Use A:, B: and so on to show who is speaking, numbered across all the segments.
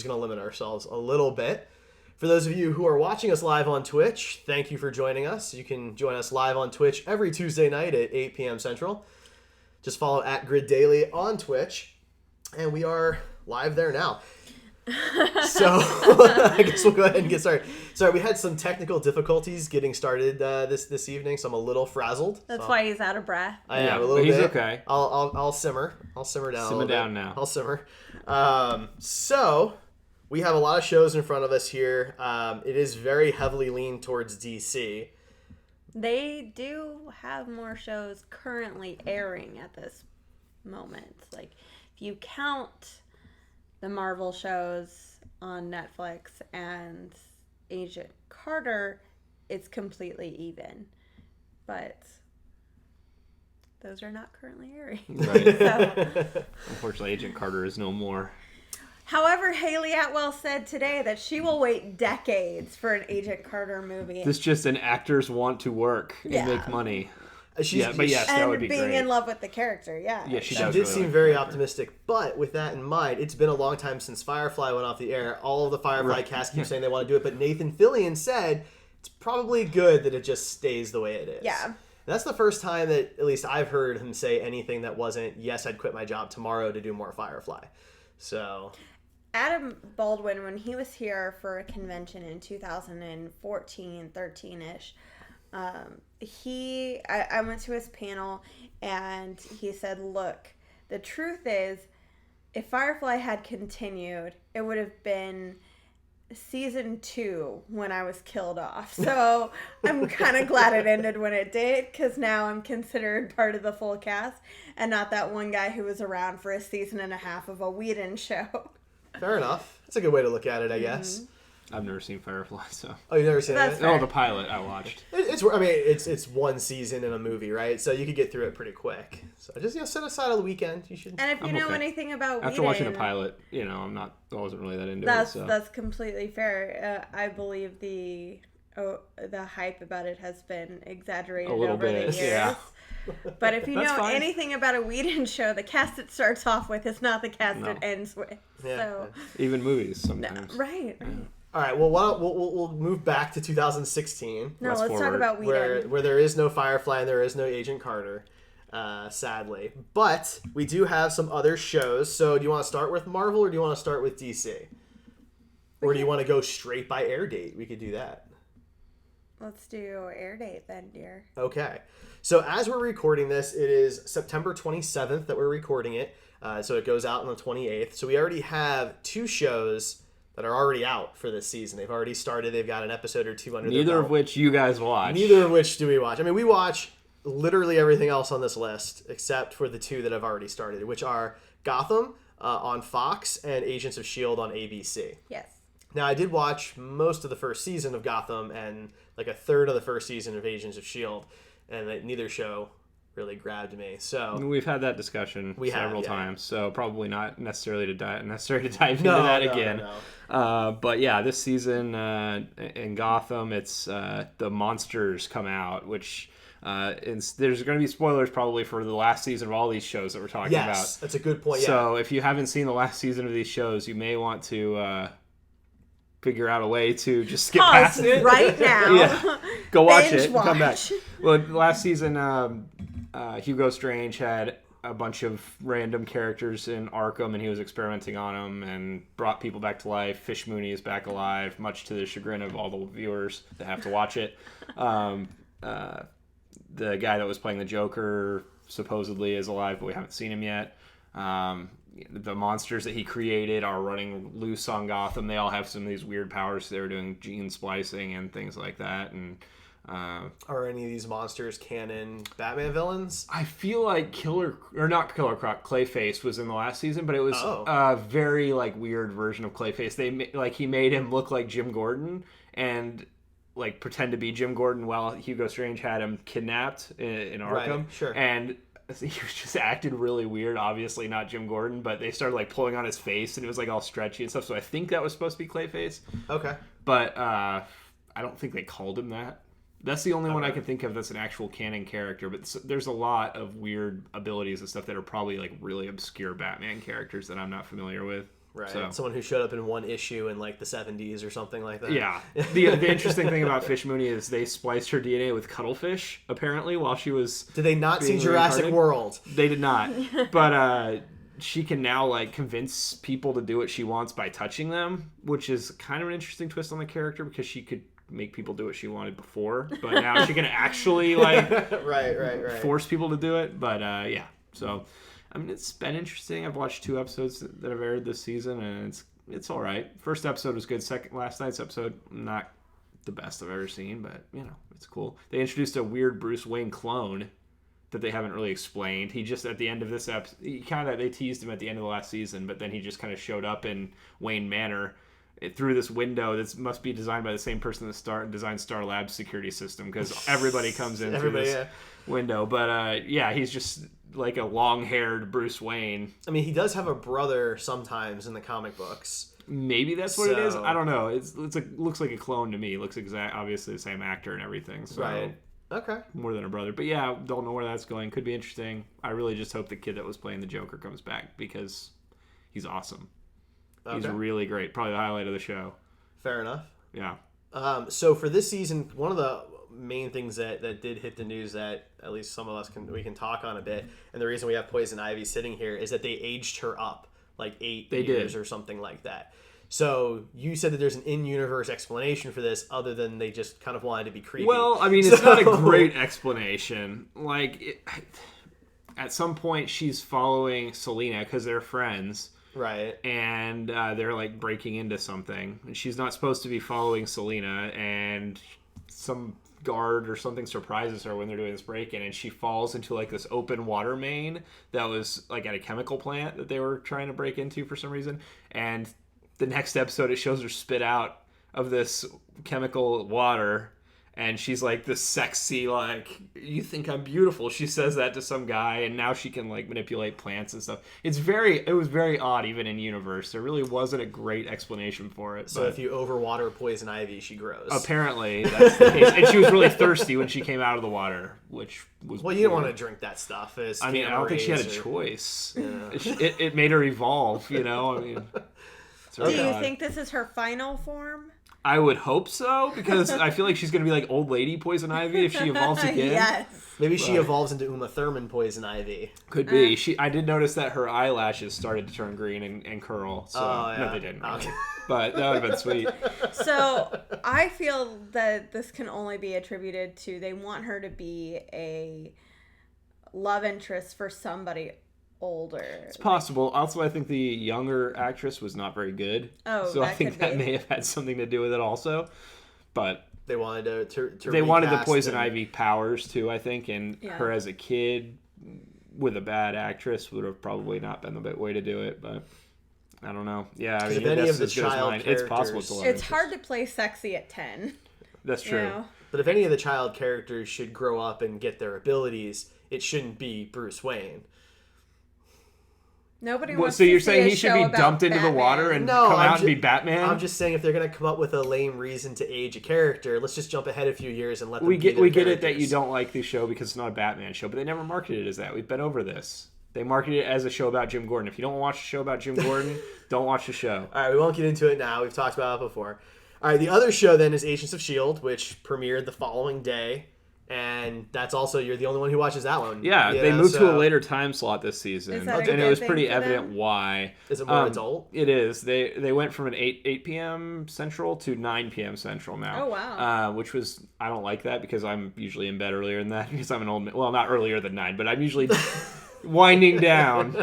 A: just going to limit ourselves a little bit. For those of you who are watching us live on Twitch, thank you for joining us. You can join us live on Twitch every Tuesday night at 8 p.m. Central. Just follow @GridDaily on Twitch, and we are live there now. So I guess we'll go ahead and get started. Sorry, we had some technical difficulties getting started this evening, so I'm a little frazzled.
B: That's why he's out of breath.
A: I am a little bit.
C: He's okay.
A: I'll simmer. I'll simmer down.
C: Simmer down now.
A: I'll simmer. So we have a lot of shows in front of us here. It is very heavily leaned towards DC.
B: They do have more shows currently airing at this moment. Like, if you count the Marvel shows on Netflix and Agent Carter, it's completely even. But those are not currently airing.
C: Right.
B: So,
C: Unfortunately, Agent Carter is no more.
B: however, Haley Atwell said today that she will wait decades for an Agent Carter movie.
C: This just an actors want to work and make money. But yes, that would be
B: being
C: great.
B: in love with the character, yeah.
C: Yeah, she
A: did
C: really
A: seem
C: like
A: very
C: the
A: optimistic, but with that in mind, it's been a long time since Firefly went off the air. All of the Firefly cast keep saying they want to do it, but Nathan Fillion said it's probably good that it just stays the way it is.
B: Yeah.
A: And that's the first time that at least I've heard him say anything that wasn't, yes, I'd quit my job tomorrow to do more Firefly. So
B: Adam Baldwin, when he was here for a convention in 2014, 13-ish, I went to his panel and he said, look, the truth is, if Firefly had continued, it would have been season 2 when I was killed off. So I'm kind of glad it ended when it did, because now I'm considered part of the full cast and not that one guy who was around for a season and a half of a Whedon show.
A: fair enough. That's a good way to look at it, I guess.
C: I've never seen Firefly, so.
A: Oh, you've never seen
B: That's
A: it?
B: fair.
C: Oh, the pilot I watched.
A: It's one season in a movie, right? So you could get through it pretty quick. So just set aside a weekend. You should.
B: And if you
C: I'm
B: know
C: okay.
B: anything about
C: After
B: Whedon,
C: watching the pilot, I wasn't really that into it. So.
B: that's completely fair. I believe the hype about it has been exaggerated
C: A little
B: over
C: bit,
B: the years.
C: yeah.
B: But if you
C: That's
B: know
C: fine.
B: anything about a Whedon show, the cast it starts off with is not the cast
C: No.
B: it ends with.
A: Yeah.
B: So,
C: Even movies sometimes.
B: right.
C: Yeah.
A: All right. Well, we'll move back to 2016.
B: No,
C: Let's
B: let's talk
C: forward.
B: about Whedon.
A: Where there is no Firefly and there is no Agent Carter, sadly. But we do have some other shows. So do you want to start with Marvel or do you want to start with DC? Or do you want to go straight by air date? We could do that.
B: Let's do air date then, dear.
A: Okay. So as we're recording this, it is September 27th that we're recording it. So it goes out on the 28th. So we already have 2 shows that are already out for this season. They've already started. They've got an episode or 2 under their
C: Neither
A: belt.
C: of which you guys watch.
A: Neither of which do we watch. I mean, we watch literally everything else on this list except for the 2 that have already started, which are Gotham on Fox and Agents of S.H.I.E.L.D. on ABC.
B: Yes.
A: Now, I did watch most of the first season of Gotham and like a third of the first season of Agents of S.H.I.E.L.D., and neither show really grabbed me. So
C: We've had that discussion several times, so probably not necessary to dive into that again.
A: No.
C: But yeah, this season in Gotham, it's the monsters come out, which there's going to be spoilers probably for the last season of all these shows that we're talking about.
A: Yes, that's a good point. Yeah.
C: So if you haven't seen the last season of these shows, you may want to figure out a way to just skip past it
B: right now.
C: Yeah. Go watch
B: Binge
C: it and come back.
B: watch.
C: Well, last season, Hugo Strange had a bunch of random characters in Arkham, and he was experimenting on them and brought people back to life. Fish Mooney is back alive, much to the chagrin of all the viewers that have to watch it. The guy that was playing the Joker supposedly is alive, but we haven't seen him yet. The monsters that he created are running loose on Gotham. They all have some of these weird powers. They were doing gene splicing and things like that. And
A: are any of these monsters canon Batman villains?
C: I feel like Clayface was in the last season, but it was a very weird version of Clayface. He made him look like Jim Gordon and pretend to be Jim Gordon while Hugo Strange had him kidnapped in Arkham.
A: Right, sure.
C: And he was just acted really weird. Obviously not Jim Gordon, but they started pulling on his face and it was all stretchy and stuff. So I think that was supposed to be Clayface.
A: Okay.
C: But I don't think they called him that. That's the only one I can think of that's an actual canon character. But there's a lot of weird abilities and stuff that are probably really obscure Batman characters that I'm not familiar with.
A: Right.
C: So.
A: Someone who showed up in one issue in like the 70s or something like that.
C: Yeah. The interesting thing about Fish Mooney is they spliced her DNA with cuttlefish, apparently, while she was...
A: Did they not see Jurassic World?
C: They did not. But she can now like convince people to do what she wants by touching them, which is kind of an interesting twist on the character because she could make people do what she wanted before, but now she can actually like
A: right.
C: force people to do it. But yeah. So I mean, it's been interesting. I've watched 2 episodes that have aired this season, and it's all right. First episode was good. Last night's episode, not the best I've ever seen, but you know, it's cool. They introduced a weird Bruce Wayne clone that they haven't really explained. He just at the end of this episode, they teased him at the end of the last season, but then he just kind of showed up in Wayne Manor through this window that must be designed by the same person that designed Star Labs security system, because everybody comes in through this window. But yeah, he's just like a long-haired Bruce Wayne.
A: I mean, he does have a brother sometimes in the comic books.
C: Maybe that's what it is. I don't know. Looks like a clone to me. Looks obviously the same actor and everything. So
A: right. Okay.
C: More than a brother. But yeah, don't know where that's going. Could be interesting. I really just hope the kid that was playing the Joker comes back because he's awesome. Okay. He's really great. Probably the highlight of the show.
A: Fair enough.
C: Yeah.
A: So for this season, one of the main things that did hit the news that at least some of us can talk on a bit, and the reason we have Poison Ivy sitting here is that they aged her up like 8 years or something like that. So you said that there's an in-universe explanation for this other than they just kind of wanted to be creepy.
C: Well, I mean, it's not a great explanation. Like, at some point she's following Selena because they're friends.
A: Right.
C: And they're like breaking into something. And she's not supposed to be following Selena, and some guard or something surprises her when they're doing this break-in, and she falls into like this open water main that was like at a chemical plant that they were trying to break into for some reason. And the next episode, it shows her spit out of this chemical water, and she's like this sexy, like, you think I'm beautiful. She says that to some guy, and now she can like manipulate plants and stuff. It was very odd, even in universe. There really wasn't a great explanation for it.
A: So if you overwater Poison Ivy, she grows.
C: Apparently, that's the case. And she was really thirsty when she came out of the water, which was
A: well, you don't want to drink that stuff.
C: I mean, I don't think she had a choice. Yeah. It made her evolve, you know? I mean,
B: do you think this is her final form?
C: I would hope so, because I feel like she's going to be like old lady Poison Ivy if she evolves again.
B: Yes.
A: Maybe she evolves into Uma Thurman Poison Ivy.
C: Could be. I did notice that her eyelashes started to turn green and curl. So no, they didn't.
A: Okay.
C: But that would have been sweet.
B: So I feel that this can only be attributed to they want her to be a love interest for somebody older.
C: It's possible. Also, I think the younger actress was not very good.
B: Oh,
C: so I think that may have had something to do with it also. But
A: they wanted to
C: they wanted the Poison Ivy powers too, I think, and her as a kid with a bad actress would have probably not been the way to do it. But I don't know. Yeah, I mean,
A: that's as good as mine.
C: It's possible to
B: It's hard to play sexy at 10.
C: That's true.
B: You know?
A: But if any of the child characters should grow up and get their abilities, it shouldn't be Bruce Wayne.
B: Nobody wants
C: so
B: to
C: you're
B: see
C: saying
B: a
C: he should
B: show
C: be dumped into
B: Batman.
C: the water and come out and be Batman?
A: I'm just saying if they're going to come up with a lame reason to age a character, let's just jump ahead a few years and let them
C: we get it that you don't like the show because it's not a Batman show, but they never marketed it as that. We've been over this. They marketed it as a show about Jim Gordon. If you don't watch a show about Jim Gordon, don't watch the show.
A: All right, we won't get into it now. We've talked about it before. All right, the other show then is Agents of S.H.I.E.L.D., which premiered the following day. And that's also, you're the only one who watches that one.
C: Yeah, they moved to a later time slot this season.
B: Is that
C: and it was pretty evident why.
A: Is it more adult?
C: It is. They went from an 8 p.m. Central to 9 p.m. Central now.
B: Oh, wow.
C: Which was, I don't like that because I'm usually in bed earlier than that because I'm an old man. Well, not earlier than 9, but I'm usually winding down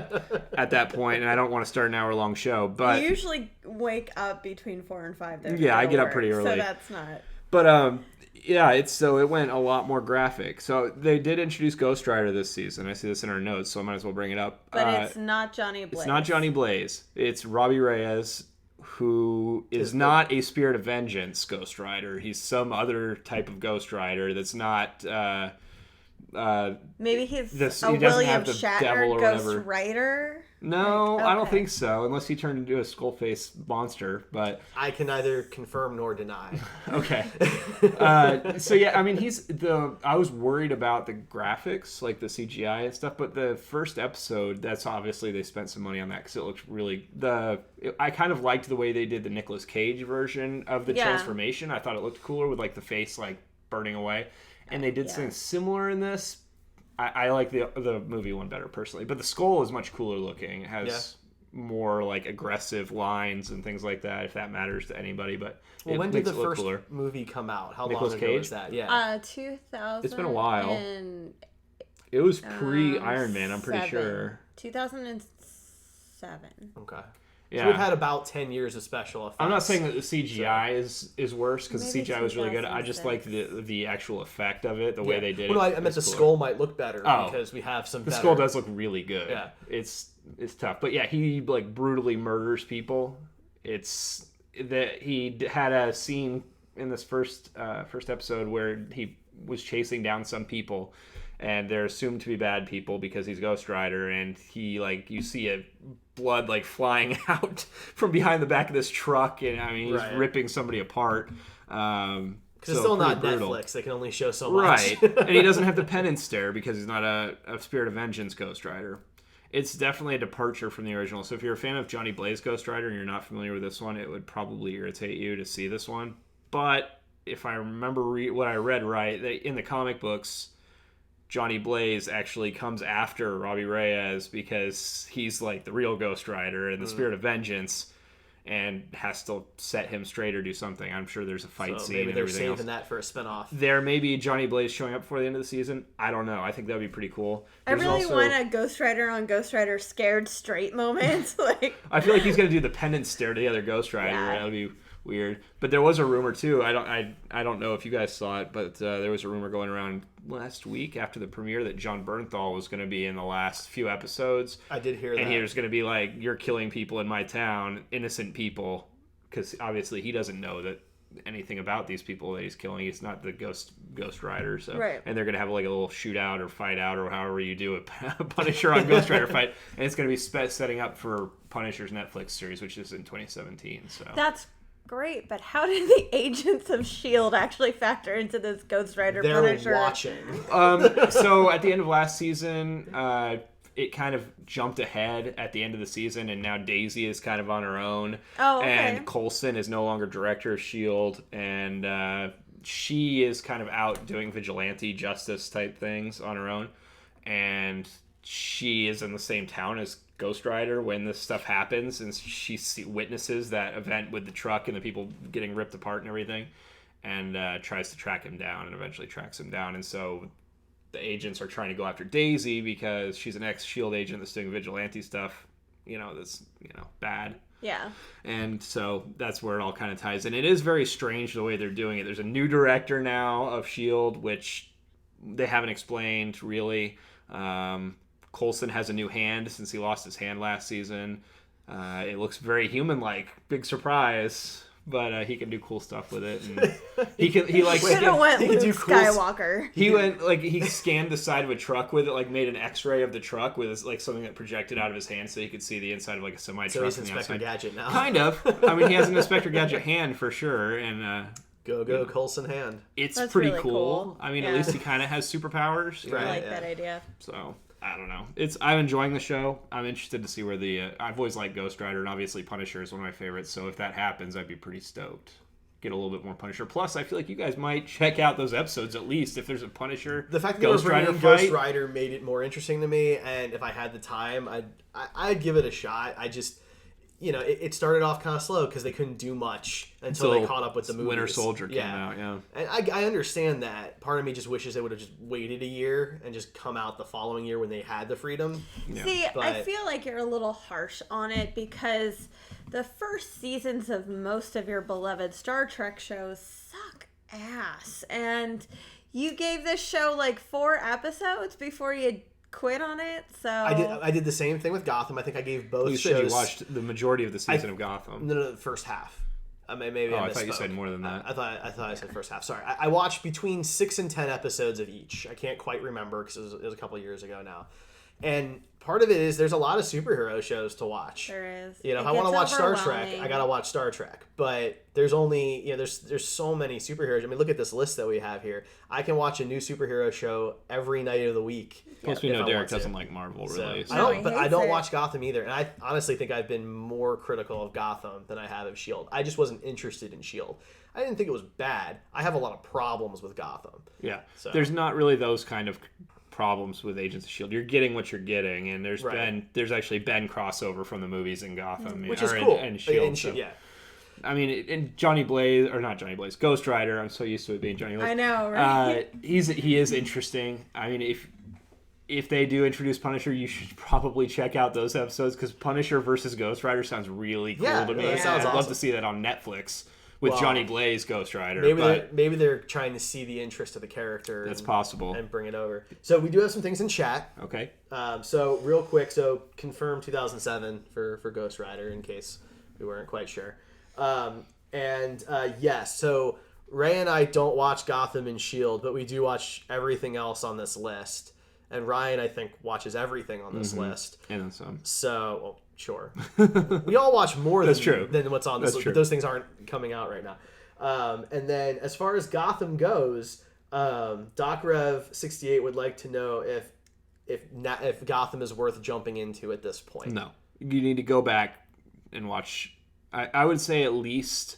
C: at that point, and I don't want to start an hour-long show. But
B: you usually wake up between 4 and 5.
C: Yeah, I get up pretty early.
B: So that's not...
C: But, yeah, it went a lot more graphic. So they did introduce Ghost Rider this season. I see this in our notes, so I might as well bring it up.
B: But it's not Johnny Blaze.
C: It's not Johnny Blaze. It's Robbie Reyes, who is not a Spirit of Vengeance Ghost Rider. He's some other type of Ghost Rider that's not...
B: maybe he's
C: he
B: a
C: doesn't
B: William
C: have the devil
B: Shatner
C: or
B: Ghost
C: whatever.
B: Rider?
C: No,
B: Like,
C: I don't
B: okay.
C: think so, unless he turned into a skull-faced monster. But
A: I can neither confirm nor deny.
C: okay. So yeah, I mean, I was worried about the graphics, like the CGI and stuff, but the first episode, that's obviously they spent some money on that because it looked really. I kind of liked the way they did the Nicolas Cage version of the
B: Yeah.
C: transformation. I thought it looked cooler with like the face like burning away, and they did
B: Yeah.
C: something similar in this. I like the movie one better personally, but the skull is much cooler looking. It has more like aggressive lines and things like that, if that matters to anybody. But
A: Well, when did the
C: look
A: first
C: cooler.
A: movie come out? How
C: Nicolas
A: long ago
C: Cage?
A: was that? Yeah.
B: 2000.
C: It's been a while.
B: And,
C: It was pre Iron Man, I'm pretty sure.
B: 2007.
A: Okay.
C: Yeah.
A: So we've had about 10 years of special effects.
C: I'm not saying that the CGI is worse because the
B: Maybe
C: CGI was really good. I just like
B: 2006.
C: the actual effect of it, the way they did
A: well,
C: it.
A: No, I meant the
C: is cooler.
A: skull might look better
C: Oh.
A: because we have some
C: The
A: better...
C: skull does look really good.
A: Yeah.
C: It's tough, but yeah, he like brutally murders people. It's that he had a scene in this first episode where he was chasing down some people, and they're assumed to be bad people because he's Ghost Rider, and he like you see a blood like flying out from behind the back of this truck, and I mean he's
A: Right.
C: ripping somebody apart.
A: Because it's still not
C: brutal.
A: Netflix. They can only show so much.
C: Right. And he doesn't have the penance stare because he's not a Spirit of Vengeance Ghost Rider. It's definitely a departure from the original. So if you're a fan of Johnny Blaze Ghost Rider and you're not familiar with this one, it would probably irritate you to see this one. But if I remember what I read right, in the comic books, Johnny Blaze actually comes after Robbie Reyes because he's like the real Ghost Rider and the Spirit of Vengeance, and has to set him straight or do something. I'm sure there's a fight
A: So
C: scene
A: maybe
C: and
A: they're
C: everything
A: saving
C: else.
A: that for a spinoff.
C: There may be Johnny Blaze showing up before the end of the season. I don't know. I think that would be pretty cool.
B: I
C: There's
B: really
C: also-
B: want a Ghost Rider on Ghost Rider scared straight moment. Like,
C: I feel like he's gonna do the penance stare to the other Ghost Rider.
B: Yeah.
C: That would be weird. But there was a rumor too. I don't know if you guys saw it, but there was a rumor going around last week after the premiere that John Bernthal was going to be in the last few episodes.
A: I did hear that.
C: And he was going to be like, "You're killing people in my town, innocent people," because obviously he doesn't know that anything about these people that he's killing. He's not the Ghost Rider, so
B: Right.
C: And they're gonna have like a little shootout or fight out or however you do a Punisher on Ghost Rider fight, and it's gonna be setting up for Punisher's Netflix series, which is in 2017. So
B: that's great, but how did the agents of S.H.I.E.L.D. actually factor into this Ghost Rider
A: They're
B: Punisher?
A: watching.
C: So at the end of last season, it kind of jumped ahead at the end of the season, and now Daisy is kind of on her own.
B: Oh, okay.
C: And Coulson is no longer director of S.H.I.E.L.D., and she is kind of out doing vigilante justice type things on her own. And she is in the same town as Ghost Rider when this stuff happens, and she witnesses that event with the truck and the people getting ripped apart and everything, and tries to track him down, and eventually tracks him down. And so the agents are trying to go after Daisy because she's an ex-S.H.I.E.L.D. agent that's doing vigilante stuff, that's bad.
B: Yeah.
C: And so that's where it all kind of ties in. It is very strange the way they're doing it. There's a new director now of S.H.I.E.L.D., which they haven't explained really. Coulson has a new hand since he lost his hand last season. It looks very human-like. Big surprise. But he can do cool stuff with it. And he
B: Should have went
A: he can
B: Luke
A: do cool
B: Skywalker.
C: He went he scanned the side of a truck with it, like made an X-ray of the truck with like something that projected out of his hand, so he could see the inside of like a semi
A: So
C: truck.
A: he's Inspector Gadget now.
C: Kind of. I mean, he has an Inspector Gadget hand for sure, and
A: Go Coulson hand.
C: it's
B: That's
C: pretty
B: really
C: cool.
B: cool.
C: I mean,
B: Yeah.
C: at least he kind of has superpowers.
B: I
A: Right.
B: like
A: yeah.
B: that idea.
C: So I don't know. I'm enjoying the show. I'm interested to see where I've always liked Ghost Rider, and obviously Punisher is one of my favorites. So if that happens, I'd be pretty stoked. Get a little bit more Punisher. Plus, I feel like you guys might check out those episodes at least if there's a Punisher.
A: The fact that they were
C: Ghost Rider
A: bringing
C: fight.
A: Ghost Rider made it more interesting to me, and if I had the time, I'd give it a shot. I just, it started off kind of slow because they couldn't do much until they caught up with the movies.
C: Winter Soldier came out, yeah.
A: And I understand that. Part of me just wishes they would have just waited a year and just come out the following year when they had the freedom.
C: Yeah.
B: See, I
A: But-
B: feel like you're a little harsh on it because the first seasons of most of your beloved Star Trek shows suck ass. And you gave this show like 4 episodes before you quit on it. So
A: I did the same thing with Gotham. I think I gave both
C: You
A: shows.
C: said you watched the majority of the season of Gotham.
A: No, the first half. Maybe
C: Oh,
A: I
C: I thought you
A: misspoke.
C: said more than that.
A: I thought I said first half. Sorry, I watched between 6 and 10 episodes of each. I can't quite remember because it was a couple years ago now. And part of it is there's a lot of superhero shows to watch.
B: There is.
A: You know,
B: It
A: if I want to
B: gets
A: watch Star Trek,
B: overwhelming.
A: I gotta watch Star Trek. But there's only, there's so many superheroes. I mean, look at this list that we have here. I can watch a new superhero show every night of the week.
C: Plus, we
A: if
C: know
A: I
C: Derek
A: want to.
C: doesn't like Marvel, really.
A: So,
B: No, he
A: but I
B: hates
A: don't
B: it.
A: watch Gotham either. And I honestly think I've been more critical of Gotham than I have of S.H.I.E.L.D. I just wasn't interested in S.H.I.E.L.D. I didn't think it was bad. I have a lot of problems with Gotham.
C: Yeah.
A: So.
C: There's not really those kind of problems with Agents of S.H.I.E.L.D. You're getting what you're getting, and there's actually been crossover from the movies in Gotham.
A: Which is cool.
C: And S.H.I.E.L.D. So.
A: Yeah.
C: I mean, and Johnny Blaze, or not Johnny Blaze, Ghost Rider. I'm so used to it being Johnny Blaze.
B: I know, right?
C: He is interesting. I mean, if they do introduce Punisher, you should probably check out those episodes because Punisher versus Ghost Rider sounds really cool to me.
A: That sounds
C: I'd love
A: awesome.
C: to see that on Netflix with Johnny Blaze, Ghost Rider.
A: Maybe they're trying to see the interest of the character.
C: That's possible.
A: And bring it over. So we do have some things in chat.
C: Okay.
A: So real quick, confirm 2007 for Ghost Rider in case we weren't quite sure. Yes, so Ray and I don't watch Gotham and S.H.I.E.L.D., but we do watch everything else on this list. And Ryan, I think, watches everything on this list.
C: And then some.
A: So, well, sure. We all watch more than what's on this list, but those things aren't coming out right now. And then as far as Gotham goes, Doc Rev 68 would like to know if Gotham is worth jumping into at this point.
C: No. You need to go back and watch, I would say at least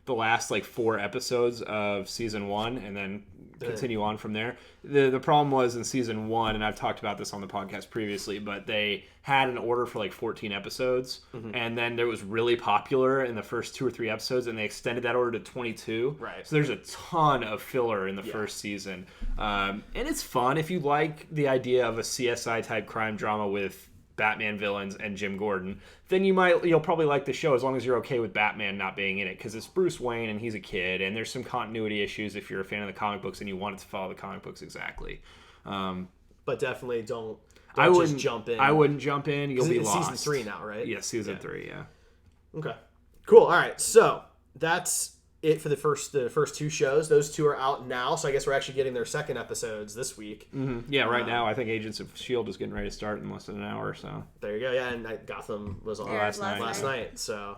C: the last 4 episodes of season 1 and then continue on from there. The problem was in season 1, and I've talked about this on the podcast previously, but they had an order for 14 episodes, and then it was really popular in the first 2 or 3 episodes, and they extended that order to 22.
A: Right.
C: So there's a ton of filler in the first season. And it's fun if you like the idea of a CSI type crime drama with Batman villains and Jim Gordon, then you'll probably like the show as long as you're okay with Batman not being in it because it's Bruce Wayne and he's a kid and there's some continuity issues if you're a fan of the comic books and you want it to follow the comic books exactly.
A: But definitely don't just jump in.
C: I wouldn't jump in. You'll be
A: it's
C: lost.
A: Season 3 now, right?
C: Yeah, season 3. Yeah.
A: Okay. Cool. All right. So that's it for the first 2 shows. Those 2 are out now, so I guess we're actually getting their second episodes this week.
C: Mm-hmm. Yeah, right now I think Agents of S.H.I.E.L.D. is getting ready to start in less than an hour or so.
A: There you go. Yeah, and Gotham was on
C: last
A: night. So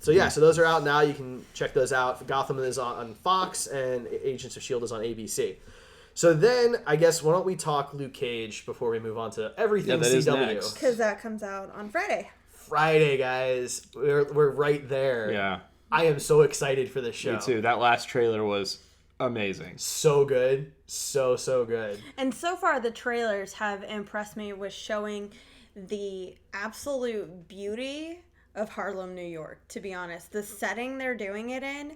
A: those are out now. You can check those out. Gotham is on Fox, and Agents of S.H.I.E.L.D. is on ABC. So then, I guess, why don't we talk Luke Cage before we move on to everything
C: that is
A: CW?
C: next.
B: Because that comes out on Friday.
A: Friday, guys. We're right there.
C: Yeah.
A: I am so excited for this show.
C: Me too. That last trailer was amazing.
A: So good. So good.
B: And so far, the trailers have impressed me with showing the absolute beauty of Harlem, New York, to be honest. The setting they're doing it in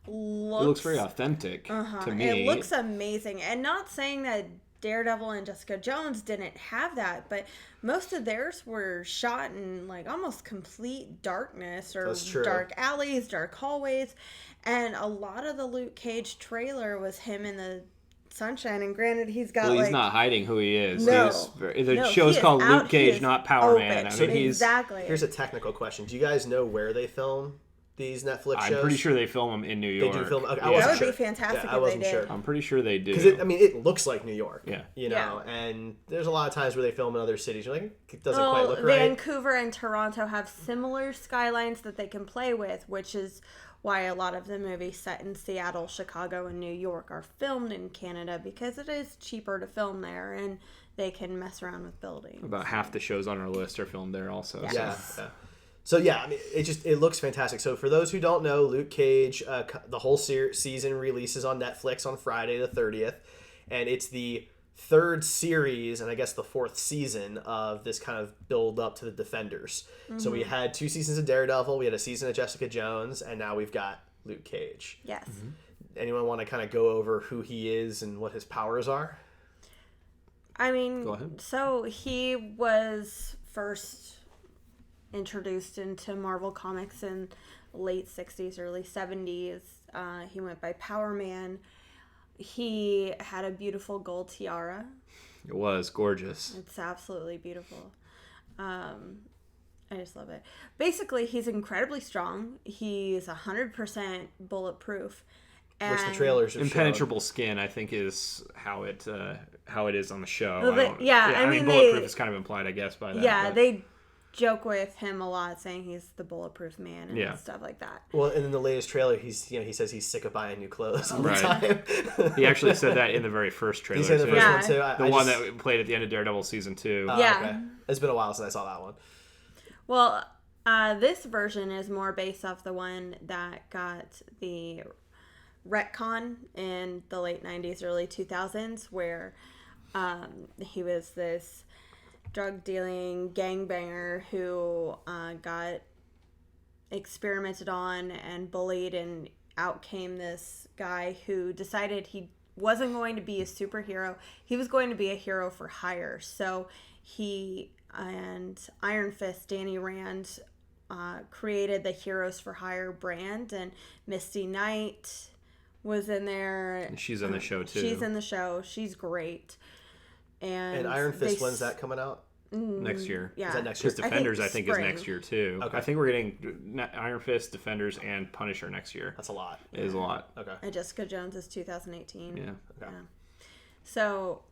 B: looks
C: very authentic to me.
B: It looks amazing. And not saying that Daredevil and Jessica Jones didn't have that, but most of theirs were shot in almost complete darkness or dark alleys, dark hallways, and a lot of the Luke Cage trailer was him in the sunshine. And granted, he's got
C: he's not hiding who he is.
B: No,
C: the show's called Luke Cage, not Power Man. I mean,
B: exactly.
A: Here's a technical question: do you guys know where they film these Netflix shows?
C: I'm pretty sure they film them in New York.
A: They do film. Okay,
B: That would be fantastic if they did.
C: I'm pretty sure they do.
A: Because it looks like New York.
C: Yeah.
A: And there's a lot of times where they film in other cities. You're like, it doesn't quite look right.
B: Vancouver and Toronto have similar skylines that they can play with, which is why a lot of the movies set in Seattle, Chicago, and New York are filmed in Canada because it is cheaper to film there and they can mess around with buildings.
C: About half the shows on our list are filmed there also.
B: Yes.
A: Yeah. So yeah, I mean, it looks fantastic. So for those who don't know, Luke Cage, the whole season releases on Netflix on Friday the 30th, and it's the 3rd series and I guess the 4th season of this kind of build up to the Defenders. Mm-hmm. So we had 2 seasons of Daredevil, we had a season of Jessica Jones, and now we've got Luke Cage.
B: Yes.
A: Mm-hmm. Anyone want to kind of go over who he is and what his powers are?
B: I mean,
C: go ahead.
B: So he was first introduced into Marvel Comics in late 60s, early 70s. He went by Power Man. He had a beautiful gold tiara.
C: It was gorgeous.
B: It's absolutely beautiful. I just love it. Basically, he's incredibly strong. He's 100% bulletproof.
A: which the trailers have
C: Impenetrable skin, I think, is how it is on the show.
B: Well, I mean
C: bulletproof is kind of implied, I guess, by that.
B: Yeah, they joke with him a lot, saying he's the bulletproof man and stuff like that.
A: Well, and in the latest trailer, he says he's sick of buying new clothes all the time.
C: He actually said that in the very first trailer.
A: He said the first one too.
C: The one that played at the end of Daredevil season 2.
A: Okay. It's been a while since I saw that one.
B: Well, this version is more based off the one that got the retcon in the late 90s, early 2000s, where he was this drug dealing gangbanger who got experimented on and bullied, and out came this guy who decided he wasn't going to be a superhero. He was going to be a hero for hire. So he and Iron Fist, Danny Rand, created the Heroes for Hire brand, and Misty Knight was in there.
C: And she's in the show too.
B: She's in the show. She's great. And
A: Iron Fist, when's that coming out?
C: Next year.
A: Yeah. Is that next year?
C: Because Defenders, I think, is next year too.
A: Okay.
C: I think we're getting Iron Fist, Defenders, and Punisher next year.
A: That's a lot.
C: It is a lot.
A: Okay.
B: And Jessica Jones is 2018.
C: Yeah.
A: Okay.
B: Yeah. So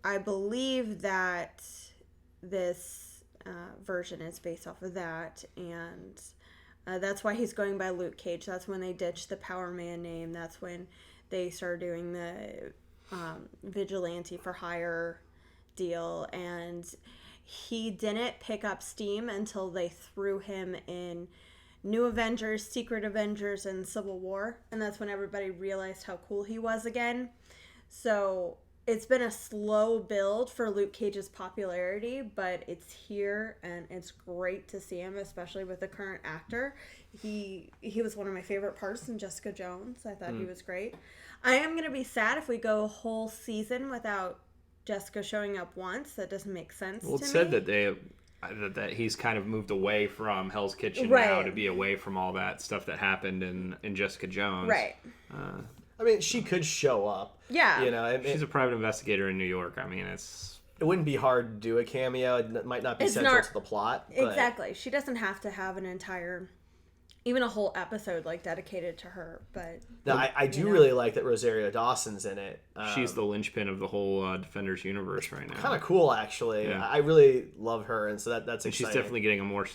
B: I believe that this version is based off of that, and that's why he's going by Luke Cage. That's when they ditched the Power Man name. That's when they started doing the Vigilante for Hire deal, and he didn't pick up steam until they threw him in New Avengers, Secret Avengers, and Civil War, and that's when everybody realized how cool he was again. So it's been a slow build for Luke Cage's popularity, but it's here, and it's great to see him, especially with the current actor. He was one of my favorite parts in Jessica Jones. I thought he was great. I am going to be sad if we go a whole season without Jessica showing up once. That doesn't make sense to me.
C: Well, it's said that that he's kind of moved away from Hell's Kitchen now to be away from all that stuff that happened in Jessica Jones.
B: Right.
A: I mean, she could show up.
B: Yeah.
A: You know,
C: she's a private investigator in New York. I mean, it
A: wouldn't be hard to do a cameo. It might not be central to the plot. But...
B: Exactly. She doesn't have to have an entire, even a whole episode like dedicated to her. But
A: no, I do really like that Rosario Dawson's in it.
C: She's the linchpin of the whole Defenders universe right now.
A: Kind of cool, actually.
C: Yeah.
A: I really love her, and so that's exciting.
C: She's definitely getting a more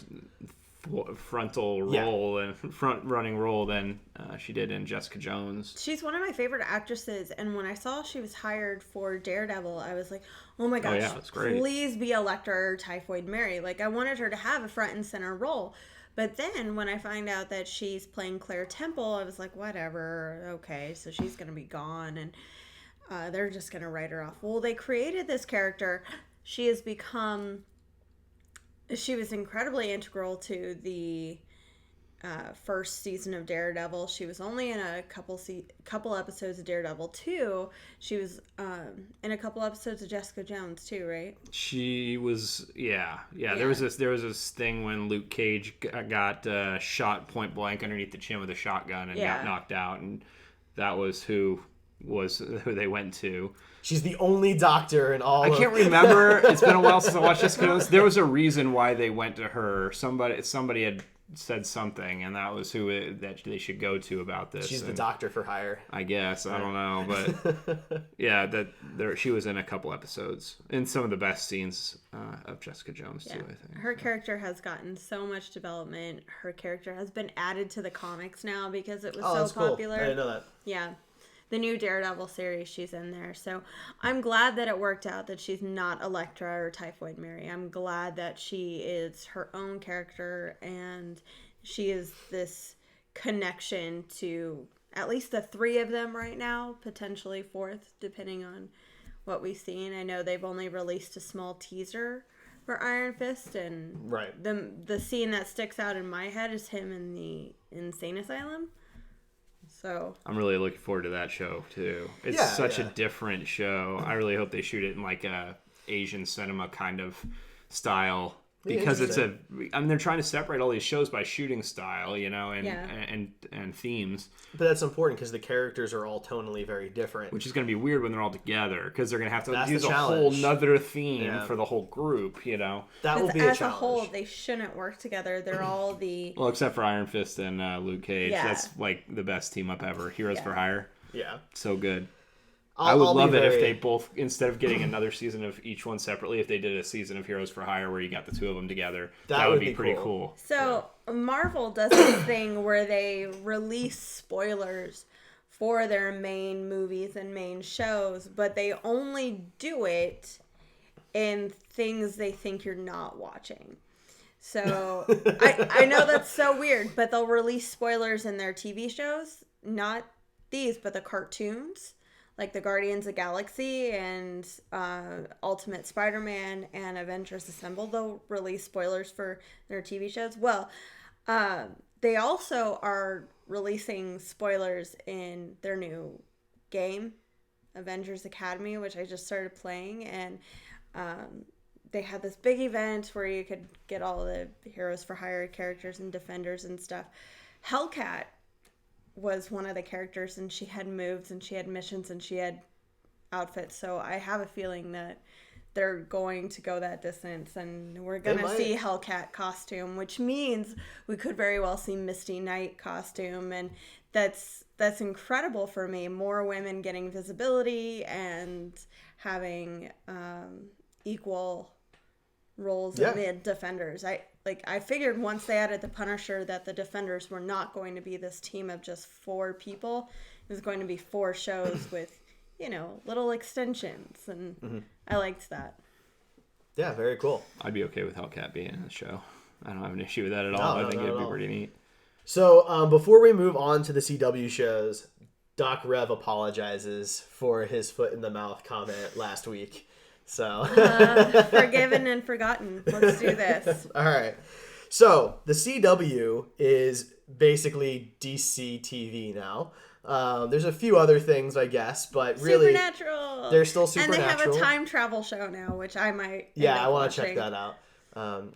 C: frontal role and front running role than she did in Jessica Jones.
B: She's one of my favorite actresses, and when I saw she was hired for Daredevil, I was like, oh my gosh,
C: that's great.
B: Please be Elektra or Typhoid Mary. Like, I wanted her to have a front and center role. But then when I find out that she's playing Claire Temple, I was like, whatever, okay, so she's going to be gone, and they're just going to write her off. Well, they created this character. She was incredibly integral to the first season of Daredevil. She was only in a couple episodes of Daredevil 2. She was in a couple episodes of Jessica Jones too, right?
C: She was, yeah. There was this thing when Luke Cage got shot point blank underneath the chin with a shotgun and got knocked out, and that was who they went to.
A: She's the only doctor in all.
C: I can't remember. It's been a while since I watched Jessica Jones. There was a reason why they went to her. Somebody had said something, and that was that they should go to about this.
A: She's the doctor for hire,
C: I guess. I don't know, but yeah, she was in a couple episodes in some of the best scenes of Jessica Jones too. I think
B: her character has gotten so much development. Her character has been added to the comics now because it was so popular.
A: Cool. I didn't know that.
B: Yeah. The new Daredevil series, she's in there. So I'm glad that it worked out that she's not Elektra or Typhoid Mary. I'm glad that she is her own character, and she is this connection to at least the three of them right now, potentially fourth, depending on what we've seen. I know they've only released a small teaser for Iron Fist, and the scene that sticks out in my head is him in the insane asylum. So
C: I'm really looking forward to that show too. It's such a different show. I really hope they shoot it in like a Asian cinema kind of style. because
A: Interesting.
C: they're trying to separate all these shows by shooting style, and
B: Yeah.
C: and themes,
A: But that's important because the characters are all tonally very different.
C: which is going to be weird when they're all together because they're going to have to
A: That's
C: use
A: the
C: a whole
A: challenge.
C: nother theme
A: Yeah.
C: for the whole group,
A: That will
B: Because
A: be a
B: as a
A: challenge.
B: whole, they shouldn't work together. They're all the
C: Well, except for Iron Fist and Luke Cage.
B: Yeah.
C: That's like the best team up ever. Heroes for Hire.
A: Yeah.
C: So good.
A: I'll,
C: I would
A: I'll be
C: love it if
A: very-
C: they both, instead of getting another season of each one separately, if they did a season of Heroes for Hire where you got the two of them together. That would be pretty cool.
B: So Marvel does this thing where they release spoilers for their main movies and main shows, but they only do it in things they think you're not watching. So I know that's so weird, but they'll release spoilers in their TV shows, not these, but the cartoons. Like the Guardians of the Galaxy and Ultimate Spider-Man and Avengers Assemble, they'll release spoilers for their TV shows. Well, they also are releasing spoilers in their new game, Avengers Academy, which I just started playing. And they had this big event where you could get all the Heroes for Hire characters and Defenders and stuff. Hellcat was one of the characters, and she had moves and she had missions and she had outfits, so I have a feeling that they're going to go that distance, and we're gonna see Hellcat costume, which means we could very well see Misty Knight costume, and that's incredible for me. More women getting visibility and having equal roles in the Defenders. I figured once they added the Punisher that the Defenders were not going to be this team of just 4 people. It was going to be 4 shows with, little extensions, and I liked that.
A: Yeah, very cool.
C: I'd be okay with Hellcat being in the show. I don't have an issue with that at all. I think it'd be pretty neat.
A: So before we move on to the CW shows, Doc Rev apologizes for his foot in the mouth comment last week. So
B: Forgiven and forgotten. Let's do this.
A: All right. So the CW is basically DC TV now. There's a few other things, I guess, but really,
B: Supernatural.
A: They're still Supernatural.
B: And they have a time travel show now, which I might.
A: Yeah, I want to check that out. And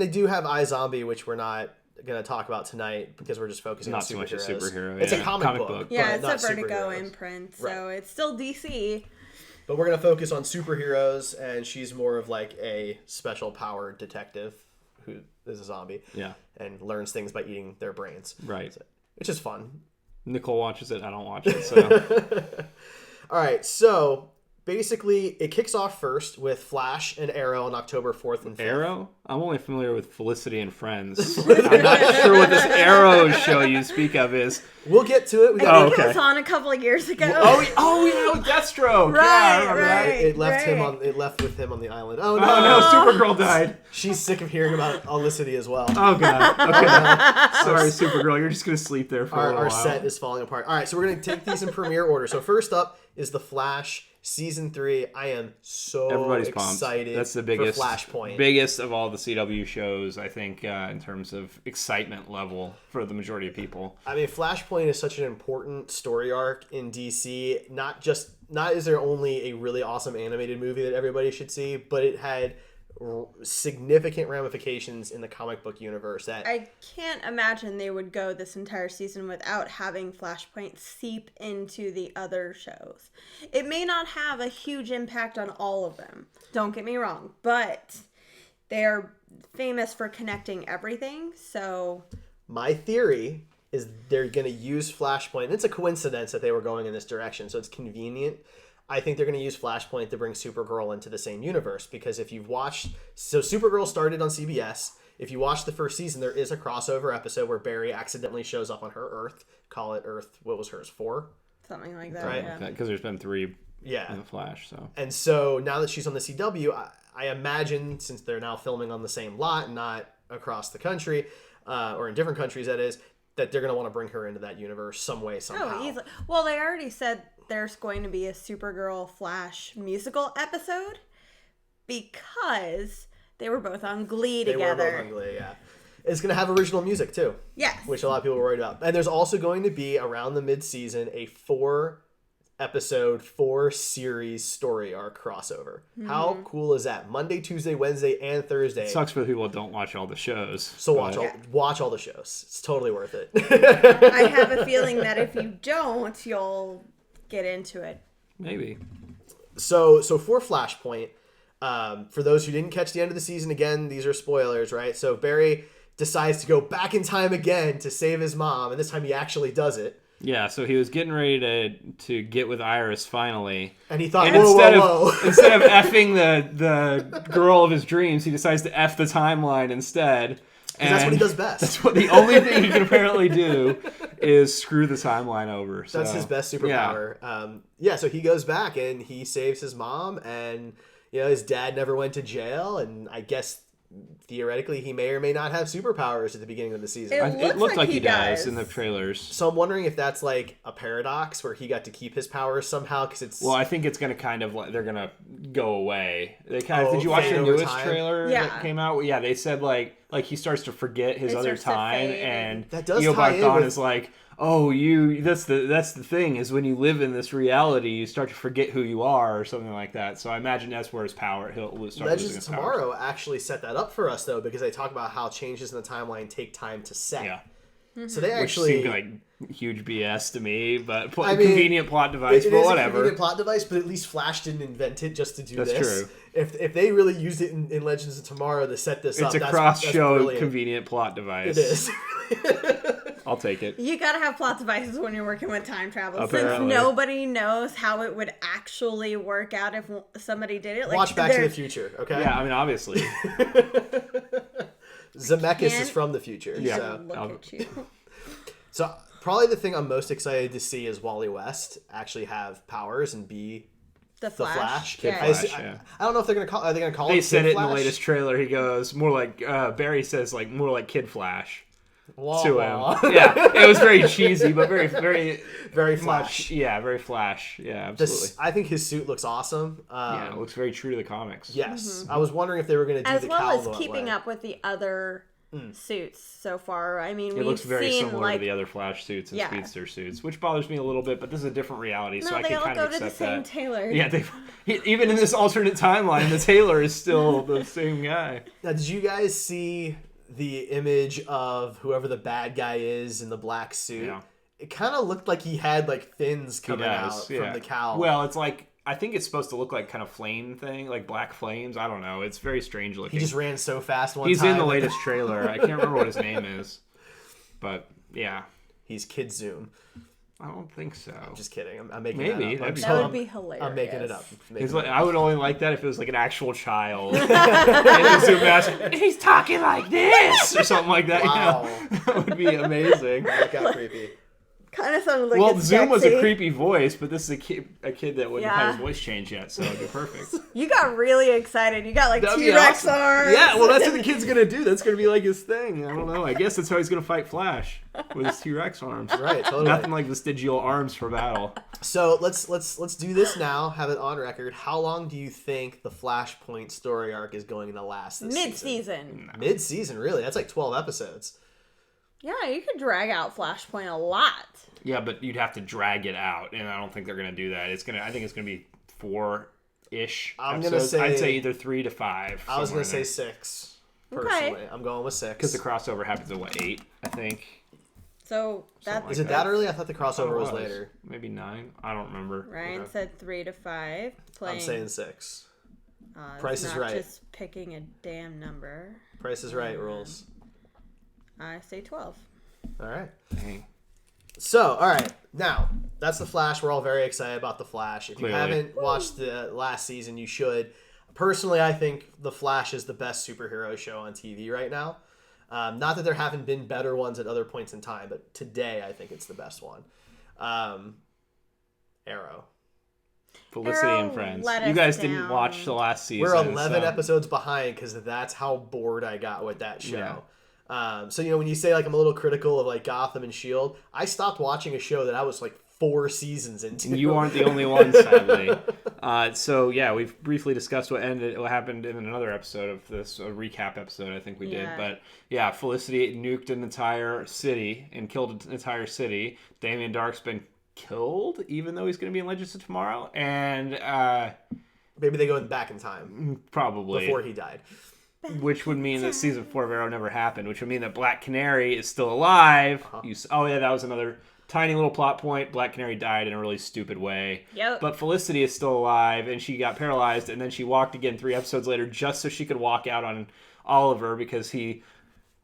A: they do have iZombie, which we're not going to talk about tonight because we're just focusing on superheroes.
C: Not so much a superhero.
A: It's a comic book.
B: Yeah,
A: but
B: it's a
A: not
B: Vertigo
A: superheroes.
B: imprint, so it's still DC.
A: But we're going to focus on superheroes, and she's more of like a special power detective who is a zombie.
C: Yeah.
A: And learns things by eating their brains.
C: Right.
A: So, which is fun.
C: Nicole watches it. I don't watch it. So.
A: All right. So basically, it kicks off first with Flash and Arrow on October 4th and 5th.
C: Arrow? I'm only familiar with Felicity and Friends. I'm not sure what this Arrow show you speak of is.
A: We'll get to it.
B: I think it was on a couple of years ago.
C: With Deathstroke.
B: Right.
A: It left with him on the island. Oh no!
C: Oh no! Supergirl died.
A: She's sick of hearing about Olicity as well.
C: Oh god. Okay. Sorry, Supergirl. You're just gonna sleep there for a while.
A: Our set is falling apart. All right, so we're gonna take these in premiere order. So first up is The Flash season 3. I am so
C: Everybody's
A: excited.
C: pumped. That's the biggest,
A: for Flashpoint.
C: Biggest of all the CW shows, I think, in terms of excitement level for the majority of people.
A: I mean, Flashpoint is such an important story arc in DC. Not is there only a really awesome animated movie that everybody should see, but it had significant ramifications in the comic book universe. That
B: I can't imagine they would go this entire season without having Flashpoint seep into the other shows. It may not have a huge impact on all of them, don't get me wrong, but they're famous for connecting everything, so...
A: My theory is they're going to use Flashpoint. And it's a coincidence that they were going in this direction, so it's convenient. I think they're going to use Flashpoint to bring Supergirl into the same universe, because if you've watched... So Supergirl started on CBS. If you watch the first season, there is a crossover episode where Barry accidentally shows up on her Earth. Call it Earth, what was hers, 4?
B: Something like that,
A: right?
B: yeah.
C: Because there's been 3
A: in
C: the Flash, so...
A: And so now that she's on the CW, I imagine, since they're now filming on the same lot and not across the country, or in different countries, that is, that they're going to want to bring her into that universe some way, somehow.
B: Oh, easily. Well, they already said there's going to be a Supergirl Flash musical episode because they were both on Glee together.
A: They were both on Glee, yeah. It's going to have original music, too.
B: Yes.
A: Which a lot of people were worried about. And there's also going to be, around the mid-season, a 4 episode 4 series story arc crossover. How cool is that? Monday, Tuesday, Wednesday, and Thursday.
C: It sucks for the people that don't watch all the shows.
A: So watch all the shows. It's totally worth it.
B: I have a feeling that if you don't, you'll get into it.
C: Maybe.
A: So for Flashpoint, for those who didn't catch the end of the season, again, these are spoilers, right? So Barry decides to go back in time again to save his mom, and this time he actually does it.
C: Yeah, so he was getting ready to get with Iris finally.
A: And he thought,
C: and
A: whoa.
C: Instead of effing the girl of his dreams, he decides to F the timeline instead. And
A: that's what he does best.
C: That's what the only thing he can apparently do is screw the timeline over. So,
A: that's his best superpower. So he goes back and he saves his mom, and his dad never went to jail, and I guess theoretically he may or may not have superpowers at the beginning of the season.
B: It
C: looked like he does in the trailers.
A: So I'm wondering if that's like a paradox where he got to keep his powers somehow, because it's...
C: Well, I think it's going to kind of like, they're going to go away. They kind of... Did you watch the newest trailer that came out? Yeah, they said like he starts to forget his other time, and
A: that does tie in with...
C: is like, oh, that's the thing, is when you live in this reality, you start to forget who you are, or something like that. So I imagine that's where his power, he'll start
A: Legends
C: losing his
A: of Tomorrow actually set that up for us, though, because they talk about how changes in the timeline take time to set.
C: Yeah.
A: So they actually...
C: Which seemed like huge BS to me, but convenient plot device,
A: it
C: but
A: is
C: whatever.
A: A convenient plot device, but at least Flash didn't invent it just to do this.
C: That's true.
A: If they really used it in Legends of Tomorrow to set this up,
C: it's a cross-show convenient plot device.
A: It is.
C: I'll take it.
B: You gotta have plot devices when you're working with time travel.
C: Apparently.
B: Since nobody knows how it would actually work out if somebody did it. Like,
A: watch Back to the Future, okay?
C: Yeah, I mean, obviously.
A: Zemeckis is from the future.
C: Yeah.
A: So.
B: Look at you.
A: So probably the thing I'm most excited to see is Wally West actually have powers and be
B: The
A: the Flash.
C: Kid
B: Yeah.
C: Flash,
A: I don't know if they're gonna call. Are they gonna call?
C: They
A: him
C: said
A: Kid
C: it
A: Flash?
C: in the latest trailer. He goes more like Barry says, like more like Kid Flash
A: Wah,
C: to
A: wah.
C: him. Yeah, it was very cheesy, but very
A: very
C: much.
A: Flash.
C: Yeah, very Flash. Yeah, absolutely.
A: I think his suit looks awesome.
C: Yeah, it looks very true to the comics.
A: Yes, I was wondering if they were gonna do
B: As
A: the
B: well
A: cowl
B: as
A: that
B: keeping
A: way.
B: up with the other suits so far. I mean,
C: It
B: we've
C: looks very
B: seen
C: similar to the other Flash suits and
B: Yeah.
C: Speedster suits, which bothers me a little bit. But this is a different reality, so
B: No,
C: I
B: they
C: can
B: all
C: kind
B: go
C: of
B: to the
C: accept
B: same
C: that.
B: tailor.
C: Yeah, even in this alternate timeline, the tailor is still the same guy.
A: Now, did you guys see the image of whoever the bad guy is in the black suit?
C: Yeah.
A: It kind of looked like he had like fins coming out from the cowl.
C: Well, it's like, I think it's supposed to look like kind of flame thing, like black flames. I don't know. It's very strange looking.
A: He just ran so fast one
C: He's
A: time.
C: in the latest trailer. I can't remember what his name is. But, yeah.
A: He's Kid Zoom.
C: I don't think so.
A: I'm just kidding. I'm making
C: Maybe.
A: that up.
B: That would be hilarious.
A: I'm making it up.
C: It's like, I would only like that if it was like an actual child. And the Zoom mask, he's talking like this! Or something like that.
A: Wow.
C: You know? That would be amazing.
A: That got creepy.
B: Kind of sounded like
C: Well,
B: it's
C: Zoom was a
B: sexy.
C: creepy voice, but this is a kid that wouldn't have
B: Yeah.
C: his voice changed yet, so it'd be perfect.
B: You got really excited. You got like
C: That'd be
B: T-Rex
C: awesome.
B: arms.
C: Yeah, well, that's what the kid's gonna do. That's gonna be like his thing. I don't know. I guess that's how he's gonna fight Flash with his T-Rex arms.
A: Right, totally.
C: Nothing like vestigial arms for battle.
A: So let's do this now. Have it on record. How long do you think the Flashpoint story arc is going to last? This
B: Mid-season.
A: Mid-season, really? That's like 12 episodes.
B: Yeah, you could drag out Flashpoint a lot.
C: Yeah, but you'd have to drag it out, and I don't think they're gonna do that. I think it's gonna be 4-ish.
A: I'm
C: episodes.
A: gonna say-
C: I'd say either 3 to 5.
A: I was
C: somewhere
A: going to
C: in
A: say
C: there.
A: 6.
B: Okay.
A: Personally, I'm going with 6.
C: Because the crossover happens at what, 8? I think.
B: So that's
C: Something
A: Is it that early? I thought the crossover was later.
C: Maybe 9. I don't remember.
B: Ryan
C: Okay.
B: said 3 to 5.
A: I'm saying 6.
B: It's
A: Price is
B: not
A: Right.
B: Just picking a damn number.
A: Price is Right rules.
B: I say 12.
A: All right.
C: Dang.
A: So, all right. Now, that's The Flash. We're all very excited about The Flash. If you
C: Clearly.
A: haven't watched the last season, you should. Personally, I think The Flash is the best superhero show on TV right now. Not that there haven't been better ones at other points in time, but today I think it's the best one. Arrow.
C: Felicity
B: Arrow
C: and Friends.
B: let
C: You
B: us
C: guys didn't
B: down.
C: watch the last season.
A: We're 11
C: so-
A: episodes behind because that's how bored I got with that show.
C: Yeah.
A: So, when you say, like, I'm a little critical of, like, Gotham and S.H.I.E.L.D., I stopped watching a show that I was, like, 4 seasons into.
C: You aren't the only one, sadly. So, yeah, we've briefly discussed what happened in another episode of this, a recap episode I think we did.
B: Yeah.
C: But, yeah, Felicity nuked an entire city and killed an entire city. Damien Dark's been killed, even though he's going to be in Legends of Tomorrow. And
A: Maybe they go back in time.
C: Probably.
A: Before he died.
C: Which would mean that season 4 of Arrow never happened, which would mean that Black Canary is still alive. Oh, yeah, that was another tiny little plot point. Black Canary died in a really stupid way.
B: Yep.
C: But Felicity is still alive, and she got paralyzed, and then she walked again 3 episodes later just so she could walk out on Oliver because he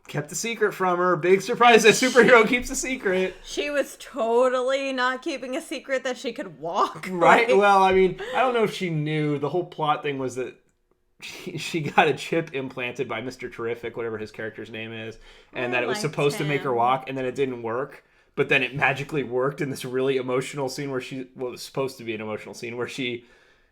C: kept the secret from her. Big surprise, a superhero keeps a secret.
B: She was totally not keeping a secret that she could walk.
C: Right?
B: Like,
C: Well, I mean, I don't know if she knew. The whole plot thing was that she got a chip implanted by Mr. Terrific, whatever his character's name is, and that it was supposed to make her walk, and then it didn't work. But then it magically worked in this really emotional scene where it was supposed to be an emotional scene where she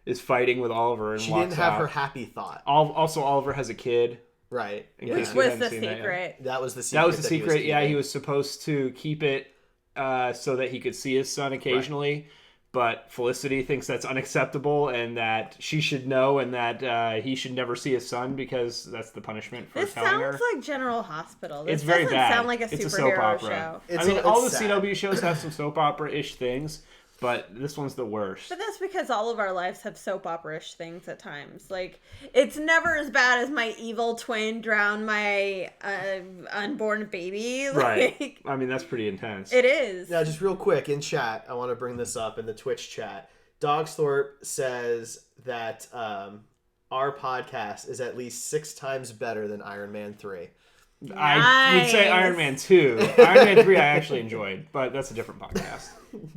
C: is fighting with Oliver and
A: She
C: walks
A: didn't have
C: out.
A: her happy thought.
C: Also, Oliver has a kid.
A: Right.
B: Which was the secret.
A: That was the secret.
C: That was the secret. Yeah, he was supposed to keep it so that he could see his son occasionally. Right. But Felicity thinks that's unacceptable and that she should know and that he should never see his son because that's the punishment for telling her.
B: This sounds like General Hospital. This
C: it's very
B: doesn't
C: bad.
B: sound like a
C: it's
B: superhero
C: a soap opera.
B: show.
C: All the
A: sad.
C: CW shows have some soap opera-ish things, but this one's the worst.
B: But that's because all of our lives have soap opera-ish things at times. Like, it's never as bad as my evil twin drowned my unborn baby. Like,
C: right. I mean, that's pretty intense.
B: It is.
A: Now, just real quick, in chat, I want to bring this up in the Twitch chat. Dogsthorpe says that our podcast is at least 6 times better than Iron Man 3.
B: Nice.
C: I would say Iron Man 2. Iron Man 3 I actually enjoyed, but that's a different podcast.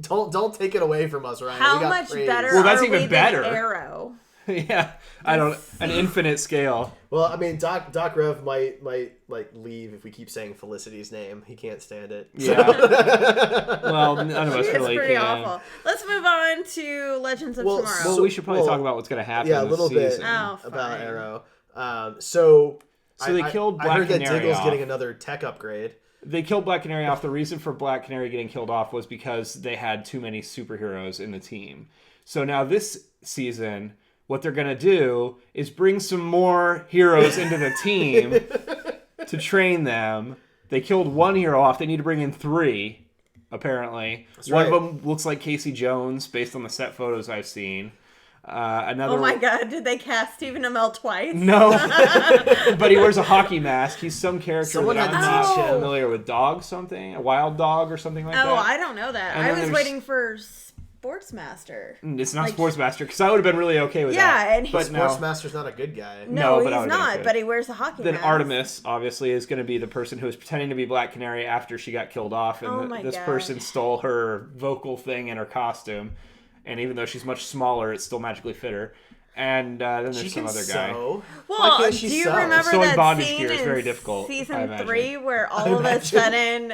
A: Don't take it away from us, Ryan.
B: How
A: We got
B: much
A: praise.
B: better
C: Well, that's
B: are
C: even
B: we
C: better.
B: than Arrow?
C: Yeah, I don't. An infinite scale.
A: Well, I mean, Doc Rev might like leave if we keep saying Felicity's name. He can't stand it.
C: Yeah. Well, none of us
B: It's
C: really
B: pretty
C: can.
B: awful. Let's move on to Legends of Tomorrow.
C: Well, we should probably talk about what's going to happen.
A: Yeah, a
C: this
A: little bit
C: season.
A: about Arrow. So
C: they killed Black
A: I heard that
C: Canary
A: Diggle's
C: off.
A: getting another tech upgrade.
C: They killed Black Canary off. The reason for Black Canary getting killed off was because they had too many superheroes in the team. So now this season, what they're going to do is bring some more heroes into the team to train them. They killed 1 hero off. They need to bring in 3, apparently.
A: That's
C: One
A: right.
C: of them looks like Casey Jones, based on the set photos I've seen. Another
B: Oh my god, did they cast Stephen Amell twice?
C: No, but he wears a hockey mask. He's some character
A: Someone
C: that I'm
A: had to
C: not
A: teach him.
C: familiar with. Dog something? A wild dog or something like that?
B: Oh, I don't know that.
C: And
B: I
C: then
B: was
C: there's-
B: waiting for Sportsmaster.
C: It's not
B: Like-
C: Sportsmaster, because I would have been really okay with that.
B: Yeah, and
C: but
B: he's
C: no.
A: Sportsmaster's not a good guy.
C: No,
B: No,
C: but I
B: he's
C: would've been
B: not,
C: okay.
B: but he wears a hockey
C: Then
B: mask.
C: Artemis, obviously, is going to be the person who is pretending to be Black Canary after she got killed off, and
B: Oh my
C: this
B: God.
C: person stole her vocal thing and her costume. And even though she's much smaller, it still magically fit her. And then
A: She
C: there's
A: can
C: some other guy.
A: sew. Why
B: Well,
A: can't
B: do
A: she
B: you
A: sew?
B: remember
C: Sewing
B: that
C: bondage
B: scene
C: gear is
B: in
C: very difficult, I
B: season
C: imagine.
B: 3 where all of a sudden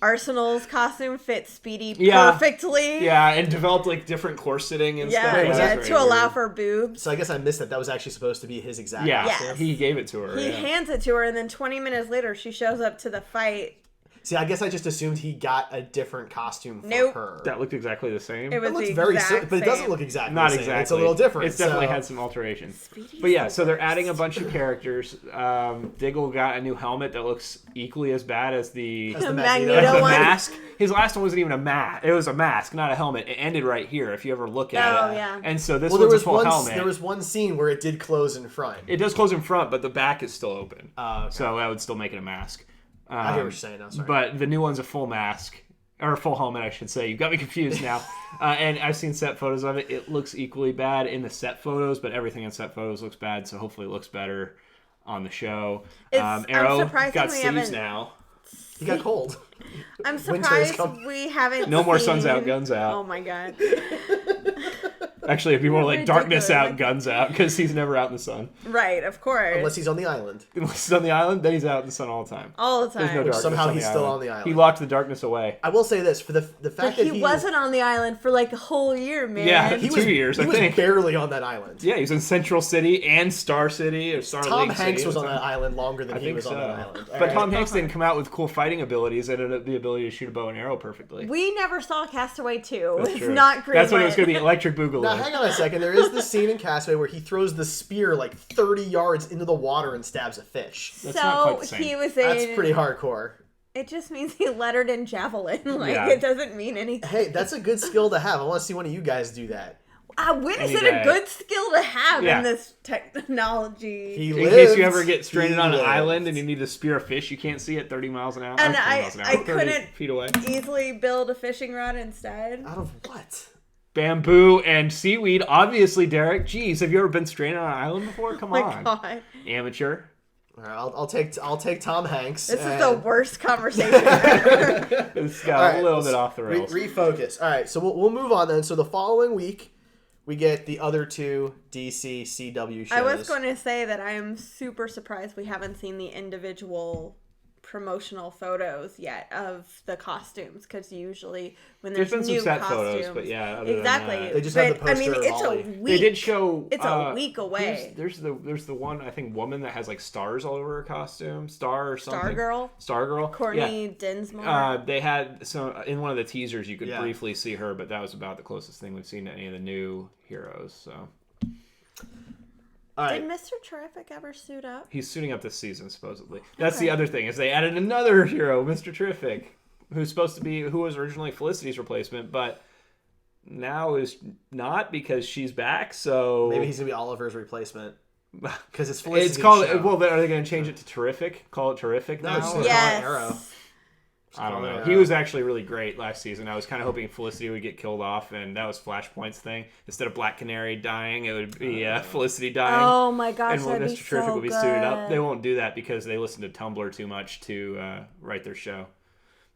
B: Arsenal's costume fits Speedy
C: Yeah.
B: perfectly?
C: Yeah, and developed like different corseting and stuff.
B: Yeah,
A: Wait, was
B: yeah,
A: that
B: to
C: very
B: allow
C: weird.
B: for boobs.
A: So I guess I missed that. That was actually supposed to be his exact
C: Yeah,
A: costume.
C: he gave it to her.
B: He
C: yeah.
B: hands it to her, and then 20 minutes later, she shows up to the fight.
A: See, I guess I just assumed he got a different costume for
B: Nope.
A: her.
C: That looked exactly the same.
B: It was
A: It looks
B: the
A: very
B: exact
A: similar, but it doesn't
B: same.
A: look exactly
C: Not
A: the same.
C: exactly.
A: It's a little different.
C: It's definitely
A: so-
C: had some alterations.
B: Speedy's
C: But yeah,
B: the
C: so they're
B: worst.
C: adding a bunch of characters. Diggle got a new helmet that looks equally as bad as the,
A: As the
B: Magneto
A: Magneto
C: the
B: one.
C: mask. His last one wasn't even a mask. It was a mask, not a helmet. It ended right here, if you ever look at
B: Oh,
C: it.
B: yeah.
C: And so this
A: Well, there
C: one's a
A: was
C: full
A: one.
C: helmet.
A: There was one scene where it did close in front.
C: It does close in front, but the back is still open.
A: Okay.
C: So that would still make it a mask.
A: I hear what you're saying now. Sorry.
C: But the new one's a full mask. Or a full helmet, I should say. You've got me confused now. And I've seen set photos of it. It looks equally bad in the set photos, but everything in set photos looks bad, so hopefully it looks better on the show.
B: I'm
C: Arrow
B: surprised
C: got
B: we
C: sleeves
B: haven't-
C: now.
A: he got cold.
B: I'm
A: Winter is
B: surprised
A: coming.
B: we haven't
C: No more
B: seen...
C: suns out, guns out.
B: Oh my god.
C: Actually, it'd be more like darkness out,
B: Ridiculous.
C: guns out, because he's never out in the sun.
B: Right, of course.
A: Unless he's on the island.
C: Unless he's on the island, then he's out in the sun all the time.
B: All the
C: There's
B: time.
C: no darkness
A: somehow
C: on
A: he's
C: the
A: still
C: island.
A: on the island.
C: He locked the darkness away.
A: I will say this for the
B: But
A: fact that
B: he wasn't on the island for like a whole year, man.
C: Yeah,
A: He
C: 2
A: was,
C: years,
A: he
C: I
A: was
C: think.
A: barely on that island.
C: Yeah, he was in Central City and Star City, or Star
A: Tom
C: Lake
A: Hanks
C: City.
A: was
C: or
A: on that
C: something.
A: island longer than
C: I
A: he
C: think
A: was
C: so.
A: on that island. All
C: But
A: right.
C: Tom Hanks didn't come out with cool fighting abilities and the ability to shoot a bow and arrow perfectly.
B: We never saw Castaway 2.
C: That's
B: It's
C: true.
B: not great.
C: That's what it was going to be, Electric Boogaloo.
A: Now, hang on a second. There is this scene in Castaway where he throws the spear like 30 yards into the water and stabs a fish.
C: That's not
B: So
C: quite the same.
B: he was in...
A: That's pretty hardcore.
B: It just means he lettered in javelin. Like,
C: Yeah.
B: it doesn't mean anything.
A: Hey, that's a good skill to have. I want to see one of you guys do that.
B: When is
C: Any
B: it
C: day.
B: a good skill to have
C: Yeah.
B: in this technology?
A: He
C: In
A: lived.
C: case you ever get stranded
A: He
C: on an
A: lived.
C: island and you need to spear a fish, you can't see it 30 miles an hour.
B: And
C: 30 miles an hour,
B: I
C: 30
B: couldn't
C: feet away.
B: easily build a fishing rod instead.
A: Out of what?
C: Bamboo and seaweed, obviously, Derek. Jeez, have you ever been stranded on an island before? Come
B: Oh my
C: on,
B: God.
C: amateur.
A: All right, I'll take Tom Hanks.
B: This is
A: and-
B: the worst conversation ever.
C: This got
A: All right,
C: a little bit
A: let's
C: off the rails.
A: Refocus. All right, so we'll move on then. So the following week, we get the other two DC CW shows.
B: I was going to say that I am super surprised we haven't seen the individual promotional photos yet of the costumes, because usually when
C: There's
B: there's
C: been
B: new
C: some set
B: costumes,
C: photos, but yeah, other than
B: exactly.
C: that-
A: They just have the
B: But, I mean,
A: poster of
B: it's
A: Ollie.
B: a week.
C: They did show.
B: It's a week away.
C: There's the one, I think, woman that has like stars all over her costume, star or something.
B: Stargirl,
C: Stargirl.
B: Courtney
C: Yeah.
B: Dinsmore.
C: They had in one of the teasers you could
A: Yeah.
C: briefly see her, but that was about the closest thing we've seen to any of the new heroes. So
A: All right.
B: Did Mr. Terrific ever suit up?
C: he's suiting up this season supposedly. That's
B: Okay.
C: the other thing is they added another hero, Mr. Terrific, who was originally Felicity's replacement, but now is not because she's back. So
A: Maybe he's gonna be Oliver's replacement because it's
C: it's
A: Felicity's
C: called.
A: show.
C: Well, are they going to change it to Terrific? Call it Terrific
A: No,
C: now?
A: just
C: Or-
A: Yeah. Arrow.
B: Yes.
C: I don't know.
A: Arrow.
C: He was actually really great last season. I was kind of hoping Felicity would get killed off, and that was Flashpoint's thing. Instead of Black Canary dying, it would be Felicity dying.
B: Oh my gosh,
C: And
B: that'd
C: Mr.
B: be
C: Terrific
B: so
C: will be
B: good.
C: suited up. They won't do that because they listen to Tumblr too much to write their show.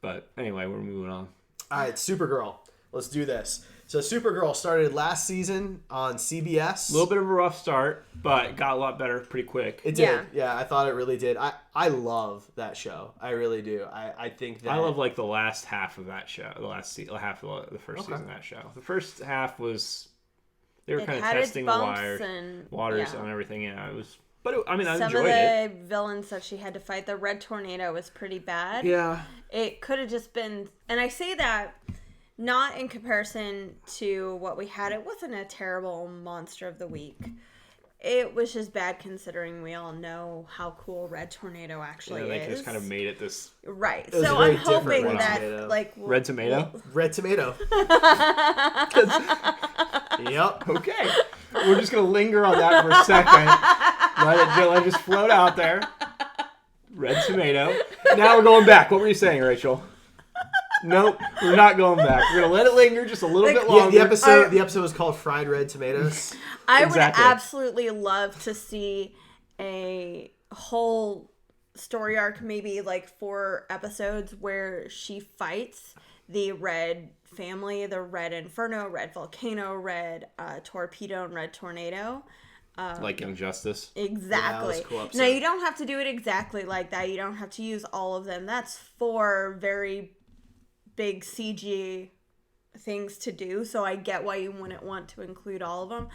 C: But anyway, we're moving on.
A: All right, Supergirl. Let's do this. So Supergirl started last season on CBS.
C: A little bit of a rough start, but got a lot better pretty quick.
A: It did.
B: Yeah.
A: Yeah, I thought it really did. I love that show. I really do. I think that
C: I love like the last half of that show, half of the first
A: Okay.
C: season of that show. The first half was they were
B: It
C: kind of
B: had its
C: testing the
B: bumps and
C: waters
B: yeah.
C: and everything. Yeah, it was. But I mean, I
B: Some
C: enjoyed
B: of the
C: it.
B: villains that she had to fight, the Red Tornado was pretty bad.
C: Yeah.
B: It could have just been, and I say that not in comparison to what we had. It wasn't a terrible monster of the week. It was just bad considering we all know how cool Red Tornado actually
C: They
B: is.
C: just kind of made it this
B: Right.
A: was a
B: So
A: very
B: I'm hoping
A: different Red
B: that
A: Tornado.
B: like
C: red tomato.
A: Red Tomato. Yep.
C: Okay, we're just gonna linger on that for a second. Let it just float out there. Red tomato. Now we're going back. What were you saying, Rachel? Nope, we're not going back. We're gonna let it linger just a little
B: Like,
C: bit
A: Yeah,
C: longer.
A: the episode was called Fried Red Tomatoes.
B: I
C: Exactly.
B: would absolutely love to see a whole story arc, maybe like 4 episodes, where she fights the Red family, the Red Inferno, Red Volcano, Red Torpedo, and Red Tornado.
C: Like Young Justice.
B: Exactly.
A: cool episode.
B: Now, you don't have to do it exactly like that. You don't have to use all of them. That's 4 very big CG things to do, so I get why you wouldn't want to include all of them.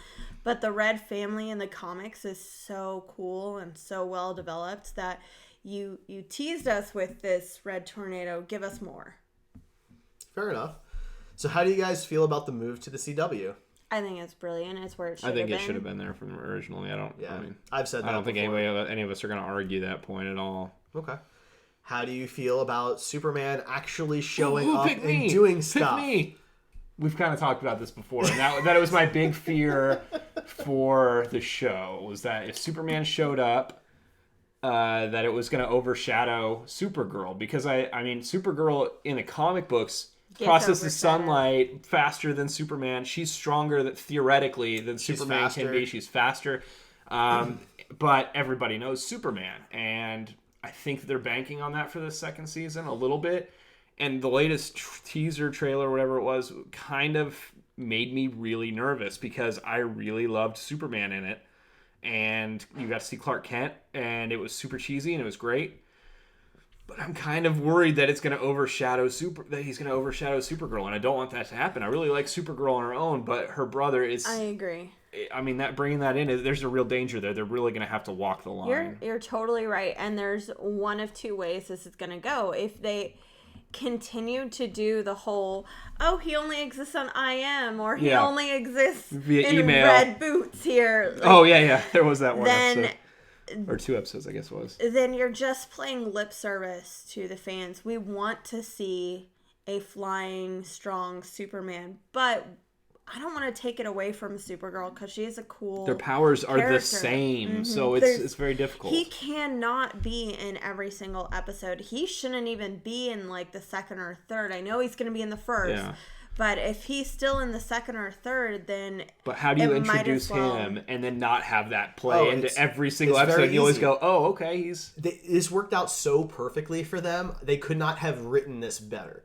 B: But the Red family in the comics is so cool and so well developed that you teased us with this Red Tornado. Give us more.
A: Fair enough. So how do you guys feel about the move to the CW?
B: I think it's brilliant. It's where it should
C: I
B: have
C: think
B: been.
C: it should have been there from originally.
A: Yeah,
C: I mean,
A: I've said that
C: I don't think
A: before.
C: any of us are going to argue that point at all.
A: Okay. How do you feel about Superman actually showing
C: Ooh,
A: up
C: pick me.
A: and doing
C: Pick
A: stuff?
C: me. We've kind of talked about this before, and that it was my big fear for the show, was that if Superman showed up, that it was going to overshadow Supergirl, because I mean, Supergirl in the comic books
B: Gets
C: processes
B: overshadowed.
C: sunlight faster than Superman. She's stronger theoretically than
A: She's
C: Superman
A: faster.
C: can be. She's faster. But everybody knows Superman, and I think they're banking on that for the second season a little bit. And the latest teaser trailer, whatever it was, kind of made me really nervous because I really loved Superman in it. And you got to see Clark Kent, and it was super cheesy, and it was great. But I'm kind of worried that it's going to overshadow that he's going to overshadow Supergirl, and I don't want that to happen. I really like Supergirl on her own, but her brother is.
B: I agree.
C: I mean, that bringing that in, there's a real danger there. They're really going to have to walk the line.
B: You're totally right. And there's one of 2 ways this is going to go. If they continue to do the whole, oh, he only exists on IM, or he
C: Yeah.
B: only exists
C: Via
B: in
C: email.
B: red boots here. Like,
C: Oh yeah, there was that one
B: then
C: episode. or 2 episodes, I guess it was.
B: then you're just playing lip service to the fans. We want to see a flying, strong Superman, but I don't want to take it away from Supergirl because she is a cool
C: Their powers are
B: character.
C: the same, so it's very difficult.
B: He cannot be in every single episode. He shouldn't even be in like the second or third. I know he's going to be in the first, but if he's still in the second or third, then
C: but how do you introduce him and then not have that play into every single episode? You always go, oh, okay,
A: this worked out so perfectly for them. They could not have written this better.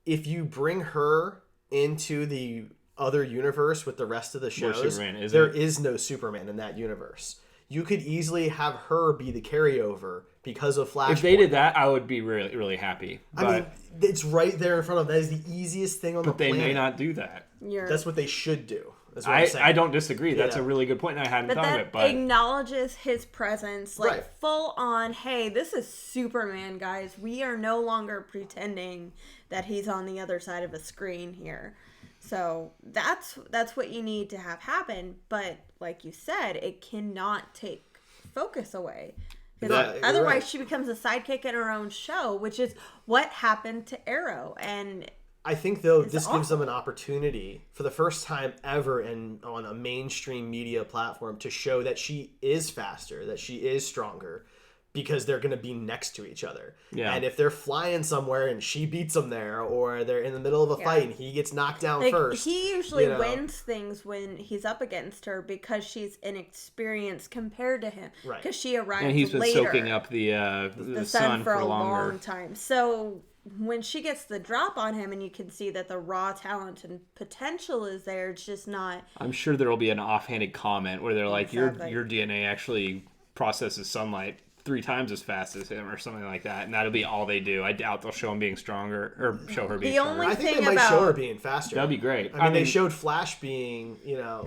A: If you bring her into the other universe with the rest of the shows, there is no Superman in that universe. You could easily have her be the carryover because of Flashpoint.
C: If they did that, I would be really, really happy. But,
A: I mean, it's right there in front of them. That is the easiest thing on the planet.
C: But they may not do that.
A: That's what they should do. That's what I'm saying.
C: I don't disagree. That's a really good point, and I hadn't thought of it. But
B: acknowledges his presence, like full on, hey, this is Superman, guys. We are no longer pretending that he's on the other side of a screen here. So that's what you need to have happen. But like you said, it cannot take focus away. Because otherwise she becomes a sidekick in her own show, which is what happened to Arrow. And
A: I think, though, this gives them an opportunity for the first time ever on a mainstream media platform to show that she is faster, that she is stronger, because they're going to be next to each other. Yeah. And if they're flying somewhere and she beats them there, or they're in the middle of a fight and he gets knocked down first.
B: He usually wins things when he's up against her because she's inexperienced compared to him. Right. Because she arrives later.
C: And he's been soaking up the sun for
B: a
C: longer.
B: long time. So when she gets the drop on him and you can see that the raw talent and potential is there, it's just not...
C: I'm sure there will be an offhanded comment where they're like, your DNA actually processes sunlight 3 times as fast as him or something like that, and that'll be all they do. I doubt they'll show him being stronger or show her being stronger.
A: I think they might show her being faster.
C: That'd be great.
A: I mean, they showed Flash being,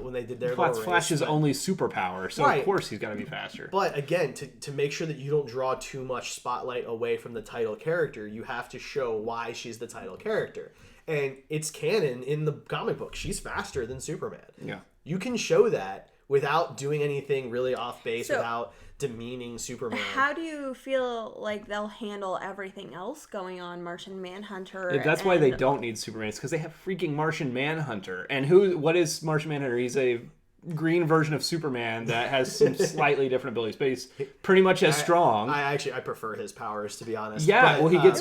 A: when they did their little race.
C: Flash's only superpower, so of course he's got to be faster.
A: But again, to make sure that you don't draw too much spotlight away from the title character, you have to show why she's the title character. And it's canon in the comic book. She's faster than Superman.
C: Yeah.
A: You can show that without doing anything really off base, without demeaning Superman.
B: How do you feel like they'll handle everything else going on? Martian Manhunter.
C: If that's why they don't need Superman. It's because they have freaking Martian Manhunter. And what is Martian Manhunter? He's a green version of Superman that has some slightly different abilities, but he's pretty much as strong.
A: I prefer his powers, to be honest.
C: Yeah,
A: but,
C: he gets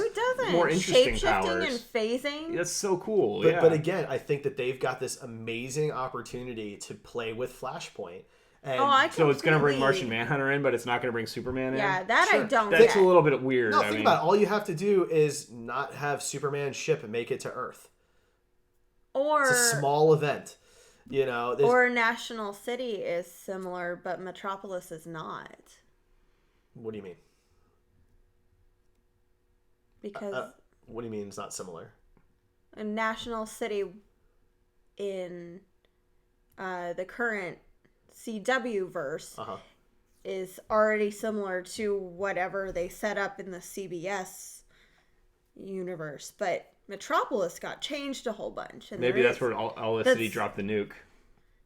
C: more interesting
B: shape-shifting
C: powers.
B: And phasing.
C: That's so cool.
A: But again, I think that they've got this amazing opportunity to play with Flashpoint. And
C: so it's going to bring Martian Manhunter in, but it's not going to bring Superman in?
B: Yeah, that I don't
C: That's a little bit weird.
A: No, think about it. All you have to do is not have Superman's ship and make it to Earth. It's a small event.
B: Or National City is similar, but Metropolis is not.
A: What do you mean?
B: Because...
A: what do you mean it's not similar?
B: A National City in the current CW verse is already similar to whatever they set up in the CBS universe, but Metropolis got changed a whole bunch. And
C: maybe that's where All City dropped the nuke.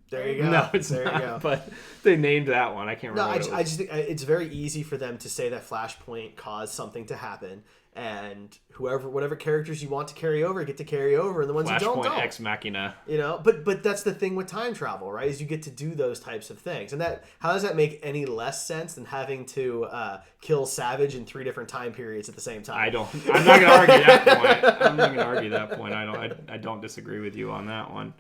A: There you go.
C: No, it's not. But they named that one. I can't remember.
A: I just think it's very easy for them to say that Flashpoint caused something to happen, and whatever characters you want to carry over, get to carry over, and the ones you don't.
C: Flashpoint Ex Machina.
A: But that's the thing with time travel, right? Is you get to do those types of things, and how does that make any less sense than having to kill Savage in 3 different time periods at the same time?
C: I'm not going to argue that point. I'm not going to argue that point. I don't disagree with you on that one.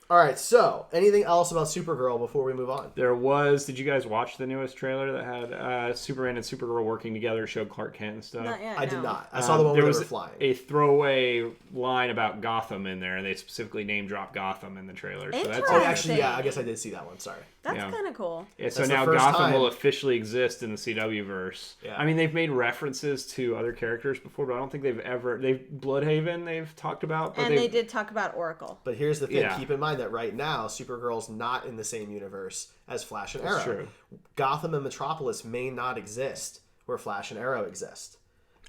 A: All right, so anything else about Supergirl before we move on?
C: Did you guys watch the newest trailer that had Superman and Supergirl working together, showed Clark Kent and stuff?
B: Not yet,
A: I did not. I saw the one where they were flying.
C: A throwaway line about Gotham in there, and they specifically name dropped Gotham in the trailer. So that's
A: I guess I did see that one. Sorry.
B: That's kind of cool.
C: Yeah, so now Gotham will officially exist in the CW verse. Yeah. I mean, they've made references to other characters before, but I don't think Bloodhaven they've talked about. But
B: they did talk about Oracle.
A: But here's the thing: keep in mind that right now, Supergirl's not in the same universe as Flash and Arrow.
C: That's true.
A: Gotham and Metropolis may not exist where Flash and Arrow exist.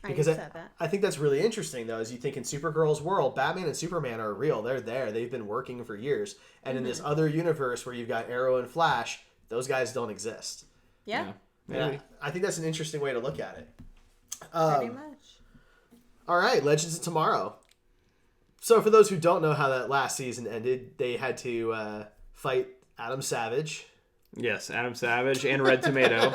B: Because
A: I think that's really interesting, though, as you think in Supergirl's world, Batman and Superman are real. They're there. They've been working for years. And in this other universe where you've got Arrow and Flash, those guys don't exist.
B: Yeah.
A: Yeah, I think that's an interesting way to look at it.
B: Pretty much.
A: All right, Legends of Tomorrow. So for those who don't know how that last season ended, they had to fight Adam Savage.
C: Yes, Adam Savage and Red Tomato.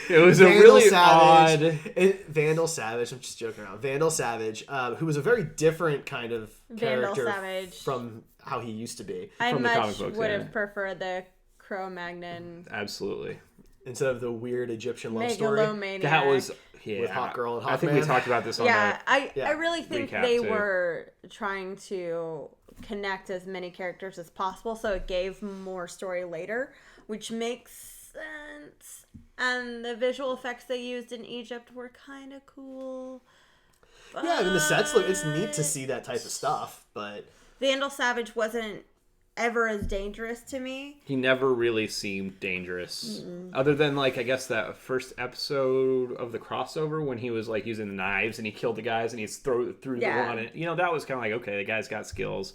C: It was
A: Vandal
C: a really
A: Savage,
C: odd...
A: Vandal Savage, I'm just joking around. Vandal Savage, who was a very different kind of character
B: Savage.
A: from how he used to be.
B: I
C: From the
B: much
C: comic books,
B: would
C: yeah.
B: have preferred the Cro-Magnon
C: Absolutely.
A: Instead of the weird Egyptian love story
B: megalomaniac.
C: That was... Yeah.
A: with Hawk Girl and Hawkman.
C: I think we talked about this on
B: Yeah,
C: that.
B: I really think
C: recap,
B: they
C: too.
B: were trying to connect as many characters as possible, so it gave more story later, which makes sense. And the visual effects they used in Egypt were kind of cool.
A: Yeah, I mean, the sets look, it's neat to see that type of stuff, but
B: Vandal Savage wasn't ever as dangerous to me.
C: He never really seemed dangerous. Other than, like, I guess that first episode of the crossover when he was, like, using the knives and he killed the guys and he threw the one. And, you know, that was kind of like, okay, the guy's got skills.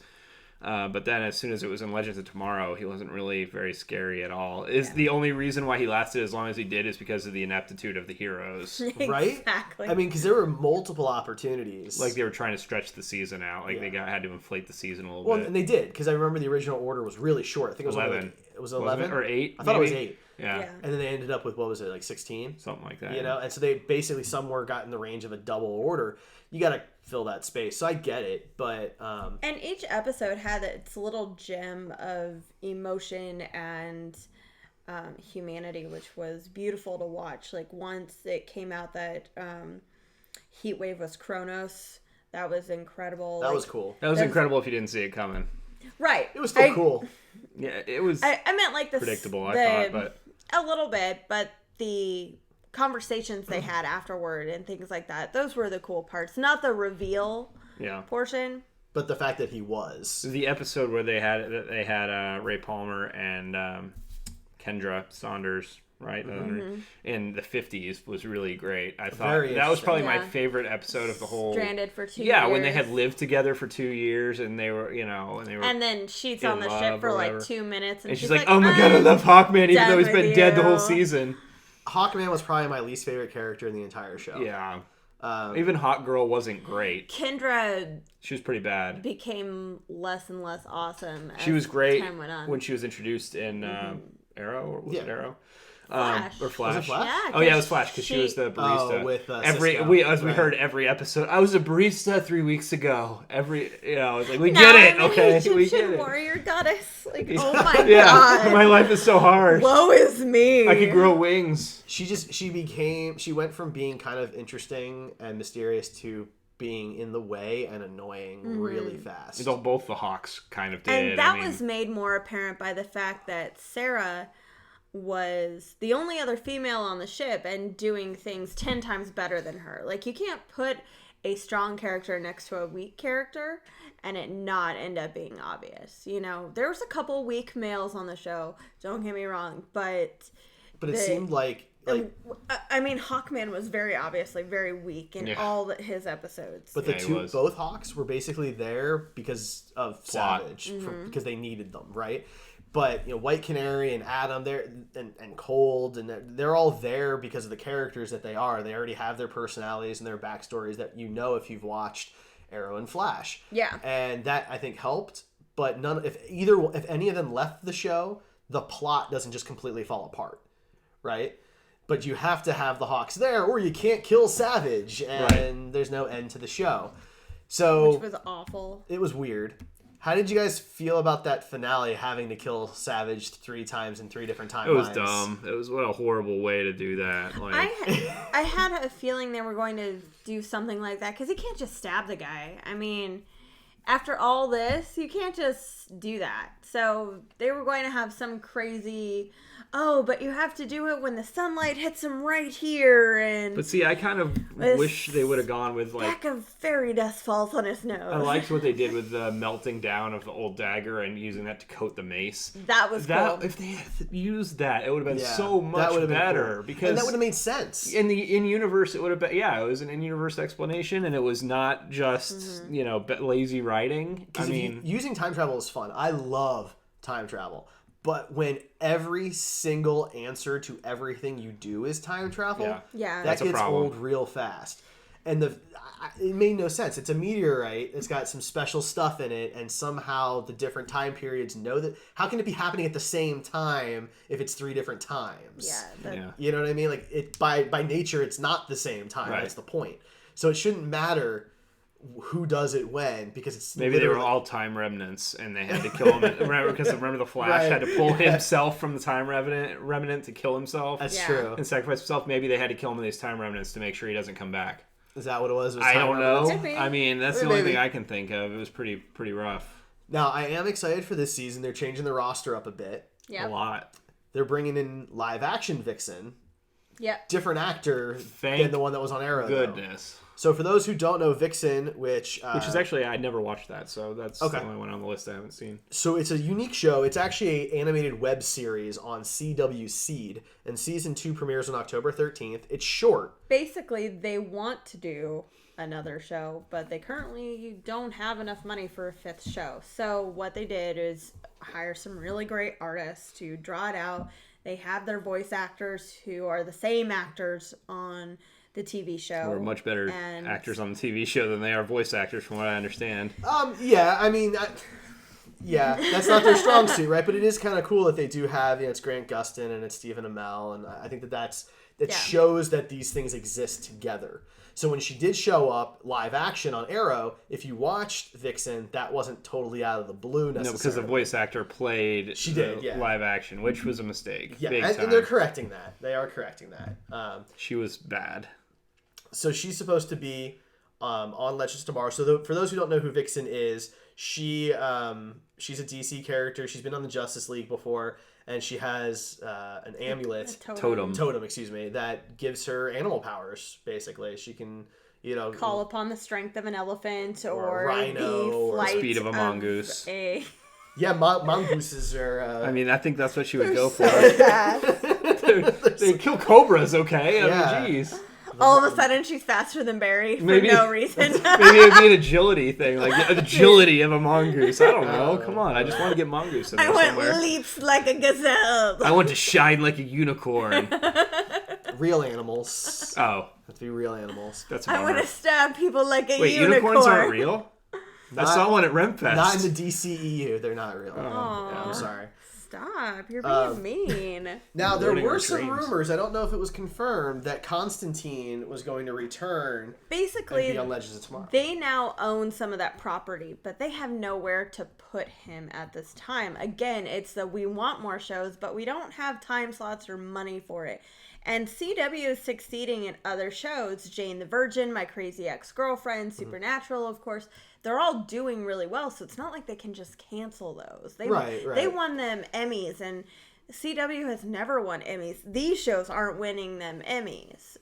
C: But then as soon as it was in Legends of Tomorrow, he wasn't really very scary at all. The only reason why he lasted as long as he did is because of the ineptitude of the heroes.
A: right?
B: Exactly.
A: I mean, because there were multiple opportunities.
C: Like, they were trying to stretch the season out. Like, they had to inflate the season a little
A: well,
C: bit.
A: and they did, because I remember the original order was really short. I think it was
C: 11.
A: Only, it was 11
C: or 8.
A: I thought it was
C: maybe?
A: 8.
C: Yeah.
A: And then they ended up with, what was it, like 16?
C: Something like that.
A: You know, and so they basically somewhere got in the range of a double order. You got to fill that space. So I get it, but
B: and each episode had its little gem of emotion and humanity, which was beautiful to watch. Like, once it came out that Heatwave was Kronos, that was incredible.
A: that was cool.
C: That was incredible if you didn't see it coming.
B: Right.
A: It was still cool.
C: Yeah, it was
B: I meant like the
C: predictable, I thought, but...
B: A little bit, but the conversations they had afterward and things like that, those were the cool parts. Not the reveal portion.
A: But the fact that he was.
C: The episode where they had Ray Palmer and Kendra Saunders, right? In the 50s was really great. I thought
A: Very
C: that was probably my
B: Yeah.
C: favorite episode of the whole.
B: Stranded for 2 years.
C: Yeah, when they had lived together for 2 years and they were,
B: And then she's
C: in
B: on the
C: love
B: ship
C: or
B: for
C: whatever.
B: like 2 minutes,
C: and she's like, "Oh my god, I
B: "I'm
C: love Hawkman," even
B: done
C: though he's
B: with
C: been dead the whole
B: you."
C: season.
A: Hawkman was probably my least favorite character in the entire show.
C: Yeah. Even Hawk Girl wasn't great.
B: Kendra
C: She was pretty bad.
B: became less and less awesome.
C: She was great
B: time went on.
C: when she was introduced in Arrow, or was it Arrow?
B: Flash.
C: Or Flash.
A: Was it Flash?
B: Yeah,
C: Oh yeah, it was Flash because she was the barista.
A: Oh, with
C: we
A: Cisco.
C: heard every episode. I was a barista 3 weeks ago. It's like we
B: Now
C: get it,
B: I'm an
C: okay, we
B: Egyptian
C: get it.
B: warrior goddess. Like, oh my
C: Yeah,
B: god,
C: my life is so hard.
B: woe is me.
C: I could grow wings.
A: She went from being kind of interesting and mysterious to being in the way and annoying really fast.
C: Both the Hawks kind of did.
B: And that was made more apparent by the fact that Sarah was the only other female on the ship and doing things 10 times better than her. Like, you can't put a strong character next to a weak character and it not end up being obvious. You know, there was a couple weak males on the show, don't get me wrong, but
A: it seemed like
B: I mean, Hawkman was very obviously very weak in all his episodes.
A: But both Hawks were basically there because of
C: Plot.
A: Savage, because they needed them, right? But White Canary and Adam, and Cold, and they're all there because of the characters that they are. They already have their personalities and their backstories that if you've watched Arrow and Flash.
B: Yeah,
A: and that I think helped. But if any of them left the show, the plot doesn't just completely fall apart, right? But you have to have the Hawks there, or you can't kill Savage, and there's no end to the show. So
B: which was awful.
A: It was weird. How did you guys feel about that finale, having to kill Savage 3 times in 3 different timelines?
C: It was dumb. It was what a horrible way to do that. Like,
B: I had a feeling they were going to do something like that because you can't just stab the guy. I mean, after all this, you can't just do that. So they were going to have some crazy, but you have to do it when the sunlight hits him right here.
C: But see, I kind of wish they would have gone with like
B: speck of fairy dust falls on his nose.
C: I liked what they did with the melting down of the old dagger and using that to coat the mace.
B: That was cool.
C: If they had used that, it would have been so much better.
A: Cool.
C: Because
A: and that would have made sense.
C: In universe, it would have been it was an in-universe explanation, and it was not just lazy writing.
A: Because using time travel is fun. I love time travel. But when every single answer to everything you do is time travel,
B: Yeah.
A: that
C: That's a
A: gets
C: problem.
A: old real fast. And it made no sense. It's a meteorite. It's got some special stuff in it, and somehow the different time periods know that. How can it be happening at the same time if it's 3 different times?
B: Yeah.
A: You know what I mean? Like it by nature, it's not the same time.
C: Right.
A: That's the point. So it shouldn't matter who does it when, because it's
C: Maybe they were
A: literally-
C: all time remnants and they had to kill him. Remember the Flash
A: Right.
C: had to pull himself from the time remnant to kill himself
A: That's
B: Yeah.
A: true.
C: and sacrifice himself. Maybe they had to kill him with these time remnants to make sure he doesn't come back.
A: Is that what it was?
C: I don't know.
B: Could be.
C: I mean, that's
A: Maybe.
C: the only thing I can think of. It was pretty rough.
A: Now, I am excited for this season. They're changing the roster up a bit.
B: Yep.
C: A lot.
A: They're bringing in live action Vixen.
B: Yep.
A: Different actor
C: Thank
A: than the one that was on Arrow. though.
C: Goodness.
A: So for those who don't know Vixen, which
C: Which is actually, I never watched that, so that's
A: Okay.
C: the only one on the list I haven't seen.
A: so it's a unique show. It's actually an animated web series on CW Seed, and season 2 premieres on October 13th. It's short.
B: Basically, they want to do another show, but they currently don't have enough money for a 5th show. So what they did is hire some really great artists to draw it out. They have their voice actors who are the same actors on the TV show.
C: We're much better
B: And-
C: actors on the TV show than they are voice actors, from what I understand.
A: Yeah, I mean, that's not their strong suit, right? But it is kind of cool that they do have, it's Grant Gustin and it's Stephen Amell, and I think that
B: Yeah.
A: shows that these things exist together. So when she did show up live action on Arrow, if you watched Vixen, that wasn't totally out of the blue necessarily.
C: No, because the voice actor played
A: She did, yeah.
C: live action, which was a mistake.
A: Yeah,
C: Big
A: and
C: time.
A: they're correcting that. They are correcting that.
C: She was bad.
A: So she's supposed to be on Legends of Tomorrow. So for those who don't know who Vixen is, she's a DC character. She's been on the Justice League before, and she has an amulet,
C: Totem.
A: excuse me, that gives her animal powers. Basically, she can,
B: Call upon the strength of an elephant
A: Or a
B: or
A: rhino
B: the
A: or
B: flight
C: speed of a mongoose.
A: Yeah, mongooses are.
C: I mean, I think that's what she would go for.
B: so fast.
C: They kill cobras, okay?
A: Yeah.
C: I mean, jeez.
B: All of a sudden, she's faster than Barry for
C: Maybe-
B: no reason.
C: Maybe it'd be an agility thing, like the agility of a mongoose. I don't know. Come on, I just want to get mongoose in
B: I
C: there
B: want
C: somewhere.
B: leaps like a gazelle.
C: I want to shine like a unicorn.
A: real animals.
C: Oh,
A: Have to be real animals.
C: that's a
B: I
C: bummer.
B: want to stab people like a
C: Wait,
B: unicorn.
C: unicorns aren't real? I saw one at Remfest.
A: Not in the DCEU. They're not real.
B: Aw.
A: Yeah, I'm sorry.
B: Stop! You're being mean.
A: Now, there
C: Ruining
A: were
C: our
A: some
C: dreams.
A: rumors, I don't know if it was confirmed, that Constantine was going to return and
B: Basically,
A: be on Legends of Tomorrow.
B: they now own some of that property, but they have nowhere to put him at this time. Again, it's the we want more shows, but we don't have time slots or money for it. And CW is succeeding in other shows. Jane the Virgin, My Crazy Ex-Girlfriend, Supernatural, of course. They're all doing really well, so it's not like they can just cancel those.
A: Right.
B: They won them Emmys, and CW has never won Emmys. These shows aren't winning them Emmys.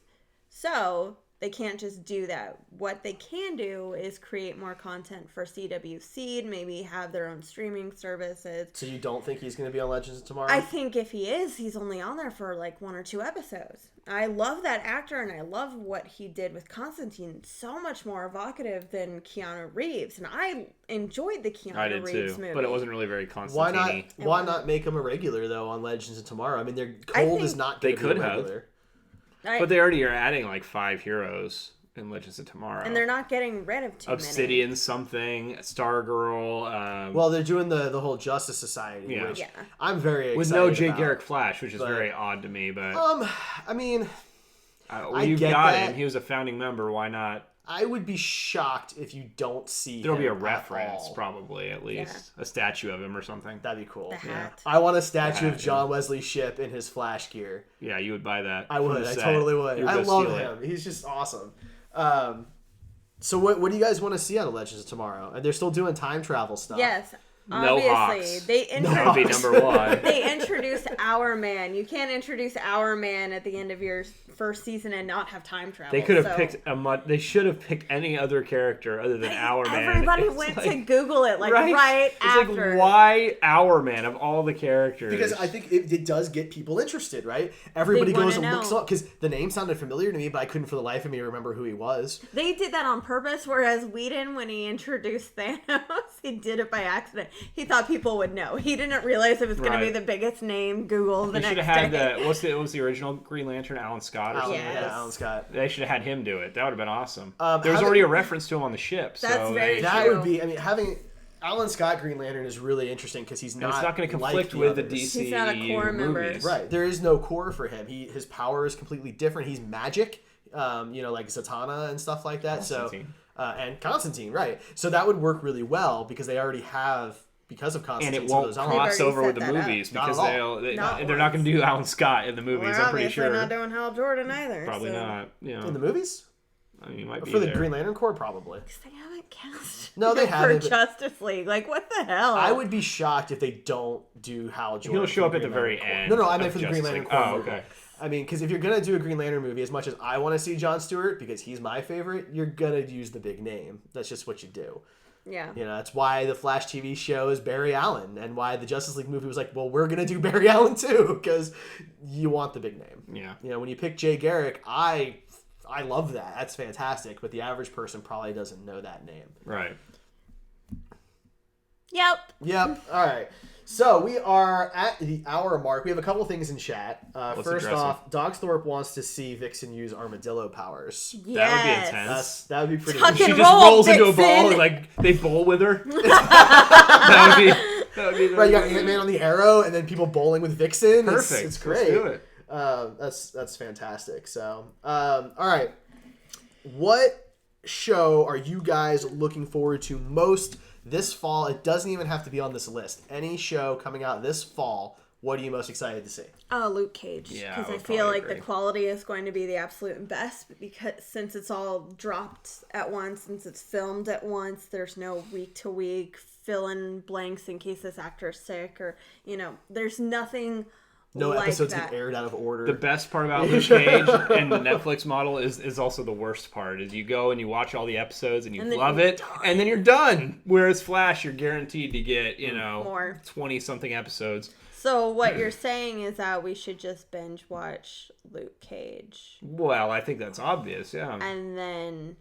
B: So they can't just do that. What they can do is create more content for CW Seed, maybe have their own streaming services.
A: So you don't think he's going to be on Legends of Tomorrow?
B: I think if he is, he's only on there for like 1 or 2 episodes. I love that actor, and I love what he did with Constantine. So much more evocative than Keanu Reeves, and I enjoyed the Keanu
C: I did
B: Reeves
C: too,
B: movie.
C: but it wasn't really very
A: Why not?
C: Constantine.
A: Why not make him a regular though on Legends of Tomorrow? I mean, Cold is
B: think
A: not
C: they
A: going to be
C: could
A: a
C: have.
A: regular.
C: But they already are adding like 5 heroes in Legends of Tomorrow.
B: And they're not getting rid of too
C: Obsidian something, Stargirl.
A: Well, they're doing the whole Justice Society,
C: Yeah.
A: which
B: Yeah.
A: I'm very excited
C: with no Jay
A: about.
C: Garrick Flash, which is
A: But-
C: very odd to me. But
A: I mean,
C: you've
A: get
C: got
A: that.
C: him. He was a founding member. Why not?
A: I would be shocked if you don't see
C: There'll be a
A: him at
C: reference,
A: all.
C: probably at least a statue of him or something.
A: That'd be cool.
B: The hat.
A: I want a statue
C: The
A: of
C: hat,
A: John Wesley Shipp in his Flash gear.
C: Yeah, you would buy that.
A: I
C: from
A: would.
C: the
A: I
C: set.
A: totally would.
C: You would
A: I
C: go
A: love
C: steal it.
A: him. He's just awesome. So what do you guys want to see out of Legends of Tomorrow? And they're still doing time travel stuff.
B: Yes.
C: No
B: Obviously,
C: Hawks.
B: they
C: That would be
B: introduced
C: number one.
B: they introduce Our Man. You can't introduce Our Man at the end of your first season and not have time travel.
C: They could have
B: so-
C: picked They should have picked any other character other than Our Man.
B: Everybody
C: It's
B: went
C: like-
B: to Google it right
C: It's
B: after.
C: like, why Our Man of all the characters?
A: Because I think it does get people interested, right? Everybody
B: They wanna
A: goes and looks
B: know.
A: up because the name sounded familiar to me, but I couldn't for the life of me remember who he was.
B: They did that on purpose, whereas Whedon, when he introduced Thanos, He did it by accident. He thought people would know. He didn't realize it was going to be the biggest name Google the next day. They should have
C: had what was the original Green Lantern? Alan Scott or something?
A: Yeah, Alan Scott.
C: They should have had him do it. That would have been awesome. There was already a reference to him on the ship.
B: That's very true.
A: That would be, I mean, having Alan Scott Green Lantern is really interesting because he's not.
C: It's not going to conflict
A: like
C: with the
A: others.
C: DC
B: He's not a core member.
C: movies.
A: Right. There is no core for him. His power is completely different. He's magic, like Zatanna and stuff like that.
C: Constantine.
A: And Constantine, right. So that would work really well because they already have, because of Constantine,
C: and it won't cross over with the movies because they're not going to do Alan Scott in the movies.
B: Well,
C: I'm pretty sure.
B: They're not doing Hal Jordan either.
C: Probably
B: so.
C: not.
A: In the movies?
C: I mean, you might be
A: for the
C: there.
A: Green Lantern Corps, probably.
B: Because they haven't cast
A: No, they haven't.
B: For Justice League. Like, what the hell?
A: I would be shocked if they don't do Hal Jordan.
C: He'll show up at the very end.
A: No, I meant for the Green Lantern Corps.
C: Oh, okay.
A: I mean, because if you're going to do a Green Lantern movie, as much as I want to see Jon Stewart, because he's my favorite, you're going to use the big name. That's just what you do.
B: Yeah.
A: That's why the Flash TV show is Barry Allen, and why the Justice League movie was like, well, we're going to do Barry Allen too, because you want the big name.
C: Yeah.
A: When you pick Jay Garrick, I love that. That's fantastic, but the average person probably doesn't know that name.
C: Right.
B: Yep.
A: All right. So we are at the hour mark. We have a couple things in chat. First off, Dogsthorpe wants to see Vixen use armadillo powers.
B: Yes.
C: That would be intense.
A: That would be pretty.
B: Tuck
C: She
B: and
C: just
B: roll,
C: rolls into a
B: Vixen.
C: ball and like they bowl with her. that would be
A: Right, you got Ant-Man on the arrow, and then people bowling with Vixen.
C: Perfect.
A: It's great.
C: Let's do it.
A: That's fantastic. So, all right. What show are you guys looking forward to most this fall? It doesn't even have to be on this list. Any show coming out this fall, what are you most excited to see?
B: Luke Cage.
C: Yeah,
B: Because
C: I
B: I
C: would
B: feel
C: probably
B: like
C: agree.
B: the quality is going to be the absolute best because since it's all dropped at once, since it's filmed at once, there's no week to week fill in blanks in case this actor's sick or, there's nothing
A: No
B: like
A: episodes
B: that.
A: get aired out of order.
C: The best part about Luke Cage and the Netflix model is also the worst part. Is you go and you watch all the episodes and you love it, and then you're done. Whereas Flash, you're guaranteed to get
B: more
C: 20-something episodes.
B: So what you're saying is that we should just binge watch Luke Cage
C: Well, I think that's obvious. Yeah.
B: and then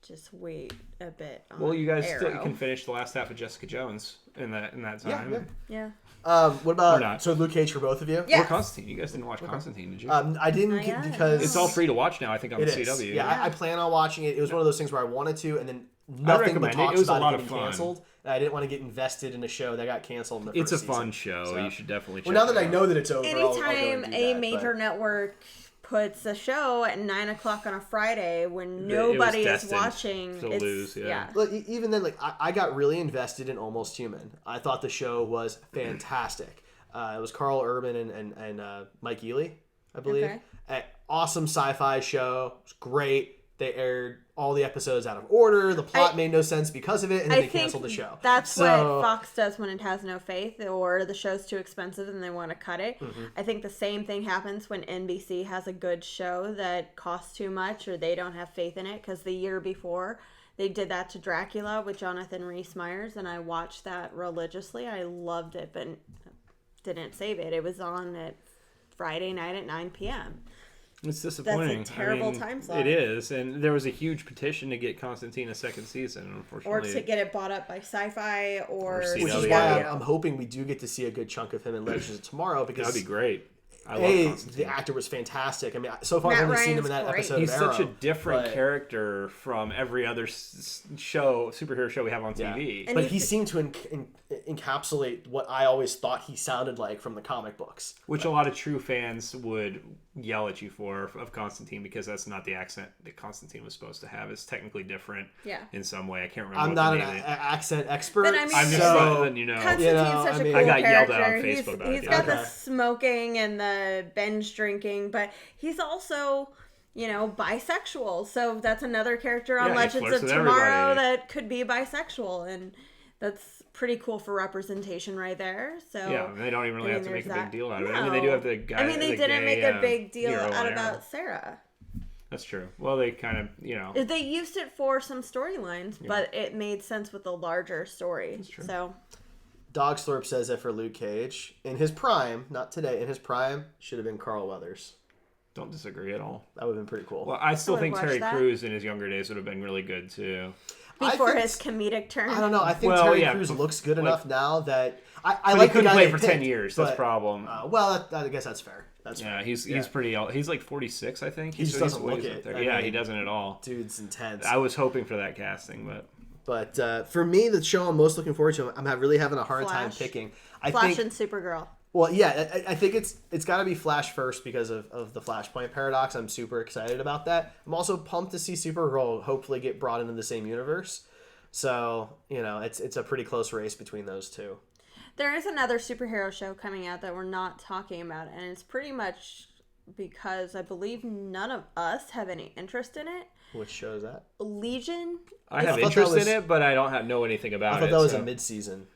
B: just wait a bit.
C: Well, you guys
B: Arrow.
C: still can finish the last half of Jessica Jones in that time.
B: Yeah.
A: What about
C: Or not.
A: so Luke Cage for both of you?
B: Yeah.
C: Or Constantine. You guys didn't watch Constantine, did you?
A: I didn't
B: Not yet.
A: because
C: It's all free to watch now, I think, on
A: It
C: the
A: is.
C: CW.
A: Yeah, I plan on watching it. It was one of those things where I wanted to, and then nothing but
C: recommend it.
A: talks
C: It was a
A: about
C: lot
A: it
C: of
A: getting
C: fun.
A: canceled. And I didn't want to get invested in a show that got canceled in the
C: It's a
A: first
C: fun
A: season.
C: show.
A: So.
C: You should definitely check
A: Well, now
C: it
A: that I
C: out.
A: know that it's over, I'll go
B: Anytime
A: and do
B: a
A: that,
B: major
A: but-
B: network puts a show at 9:00 on a Friday when
C: It was
B: nobody is
C: destined
B: watching,
C: to
B: it's,
C: lose, yeah.
A: Look, even then, like I got really invested in Almost Human. I thought the show was fantastic. It was Carl Urban and Mike Ely, I believe.
B: Okay.
A: Awesome sci-fi show. It was great. They aired all the episodes out of order. The plot made no sense because of it, and then they canceled the show.
B: That's what Fox does when it has no faith or the show's too expensive and they want to cut it.
A: Mm-hmm.
B: I think the same thing happens when NBC has a good show that costs too much or they don't have faith in it because the year before they did that to Dracula with Jonathan Rhys-Meyers and I watched that religiously. I loved it, but didn't save it. It was on at Friday night at 9 p.m.
C: It's disappointing.
B: That's a terrible time slot.
C: It is, and there was a huge petition to get Constantine a second season. Unfortunately,
B: Or to get it bought up by Sci-Fi or
C: CW.
A: Which is
C: CW.
A: why I'm hoping we do get to see a good chunk of him in Legends of Tomorrow because
C: that'd be great. I love Constantine.
A: the actor was fantastic. I mean, so far
B: Matt
A: I've only seen him
B: Ryan's
A: in that
B: great.
A: episode
C: He's
A: of Arrow.
C: such a different
A: but-
C: character from every other superhero show we have on TV.
B: And
A: But
B: he-
A: he seemed to encapsulate what I always thought he sounded like from the comic books.
C: Which a lot of true fans would yell at you for of Constantine because that's not the accent that Constantine was supposed to have. It's technically different in some way. I can't remember.
A: I'm
C: what
A: not
C: the
A: an
C: name is.
A: accent expert.
B: But I mean,
C: I'm just
A: so,
C: letting you know.
B: Constantine's such a cool
C: I got yelled
B: character.
C: at on Facebook about it,
B: He's
C: yeah.
B: got the
A: Okay.
B: smoking and the binge drinking, but he's also, bisexual. So that's another character on
C: Yeah, he
B: Legends
C: flirts
B: of
C: with
B: Tomorrow
C: everybody.
B: that could be bisexual, and that's pretty cool for representation right there. So
C: Yeah, they don't even really have to make a
B: there's
C: big deal out of it.
B: No.
C: I mean, they do have the guy.
B: I mean, they
C: the
B: didn't
C: gay,
B: make a big deal
C: hero
B: out
C: on
B: about
C: Arrow.
B: Sarah.
C: That's true. Well, they kind of,
B: They used it for some storylines, but it made sense with the larger story.
C: true.
B: So
A: Dogsthorpe says that for Luke Cage, in his prime, not today, in his prime, should have been Carl Weathers.
C: Don't disagree at all.
A: That would have been pretty cool.
C: Well, I still
B: would
C: think
B: watch
C: Terry
B: that.
C: Crews in his younger days would have been really good too.
B: Before
A: think-
B: his comedic turn.
A: I don't know. I think
C: Well,
A: Terry
C: yeah,
A: Crews
C: but,
A: looks good
C: like-
A: enough now that I
C: But
A: like
C: he couldn't
A: the guy
C: play
A: they
C: for 10
A: picked,
C: years. That's the
A: but,
C: problem.
A: well, I guess that's fair. That's
C: Yeah,
A: fair.
C: he's pretty old. He's like 46, I think.
A: He just
C: he's
A: doesn't
C: way
A: look
C: up
A: it.
C: there.
A: I
C: Yeah,
A: mean,
C: he doesn't at all.
A: Dude's intense.
C: I was hoping for that casting, but
A: But for me, the show I'm most looking forward to, I'm really having a hard time
B: Flash.
A: picking.
B: Flash and Supergirl.
A: Well, yeah, I think it's got to be Flash first because of the Flashpoint paradox. I'm super excited about that. I'm also pumped to see Supergirl hopefully get brought into the same universe. So, it's a pretty close race between those two.
B: There is another superhero show coming out that we're not talking about, and it's pretty much because I believe none of us have any interest in it.
A: Which show is that?
B: Legion.
C: I have
A: thought that
C: interest
A: was-
C: in it, but I don't know anything about it.
A: I thought that was
C: so
A: a mid-season.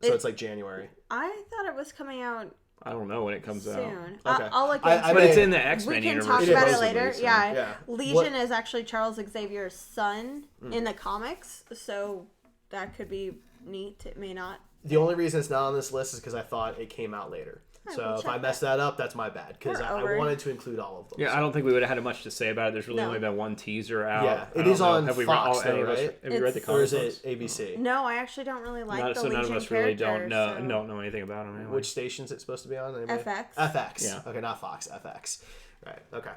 A: So it's like January.
B: I thought it was coming out
C: I don't know when it comes out.
B: soon.
A: Okay.
B: I'll look
A: I-
B: into
A: I
C: But
A: mean,
C: it's in the
B: We
C: X-Men
B: can
C: universe.
B: talk about it
C: supposedly,
B: later.
C: so-
B: Yeah.
A: Yeah.
B: Legion
A: What-
B: is actually Charles Xavier's son in the comics, so that could be neat. It may not.
A: The only reason it's not on this list is because I thought it came out later.
B: Alright,
A: So
B: we'll
A: if I
B: check
A: messed that up, that's my bad. Because
B: We're
A: I
B: over it.
A: wanted to include all of them.
C: Yeah, I don't think we would have had much to say about it. There's really
B: No.
C: only been one teaser out.
A: Yeah,
C: I
A: it
C: don't
A: is
C: know.
A: on
C: Have we
A: Fox,
C: read any
A: though,
C: of us-
A: right?
C: Have you read the
B: It's-
A: Or is
C: comics?
A: it ABC?
B: No, I actually don't really like the
C: So none
B: Legion
C: of us really don't
B: characters,
C: know
B: so-
C: don't know anything about them. Anyway.
A: Which station's it supposed to be on? Anybody?
B: FX.
A: FX.
C: Yeah.
A: Okay, not Fox. FX. Right. Okay.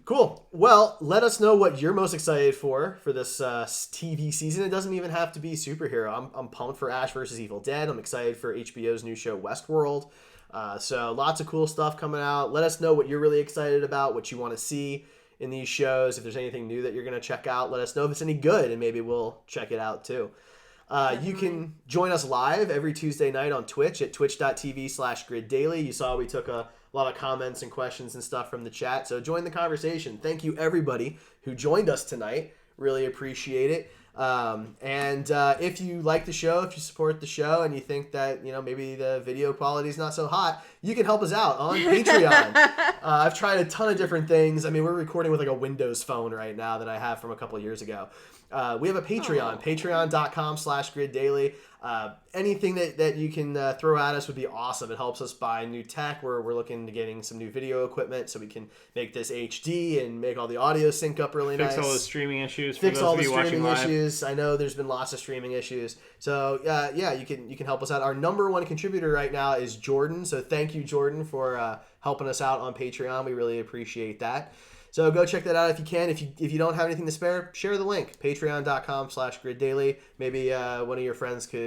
A: Cool. Well, let us know what you're most excited for this TV season. It doesn't even have to be superhero. I'm pumped for Ash vs. Evil Dead. I'm excited for HBO's new show Westworld. So lots of cool stuff coming out. Let us know what you're really excited about, what you want to see in these shows. If there's anything new that you're going to check out, let us know if it's any good, and maybe we'll check it out too. You can join us live every Tuesday night on Twitch at twitch.tv/griddaily. You saw we took a lot of comments and questions and stuff from the chat, so join the conversation. Thank you everybody who joined us tonight. Really appreciate it. And if you like the show, if you support the show, and you think that maybe the video quality is not so hot, you can help us out on Patreon. I've tried a ton of different things. I mean, we're recording with like a Windows phone right now that I have from a couple of years ago. We have a Patreon, patreon.com/griddaily. Anything that you can throw at us would be awesome. It helps us buy new tech. We're looking to getting some new video equipment so we can make this HD and make all the audio sync up really nice.
C: Fix all the streaming issues.
A: Fix
C: for
A: all
C: those
A: the
C: of you watching
A: streaming
C: live.
A: issues. I know there's been lots of streaming issues. So yeah, you can help us out. Our number one contributor right now is Jordan. So thank you, Jordan, for helping us out on Patreon. We really appreciate that. So go check that out if you can. If you don't have anything to spare, share the link. Patreon.com/griddaily. Maybe one of your friends could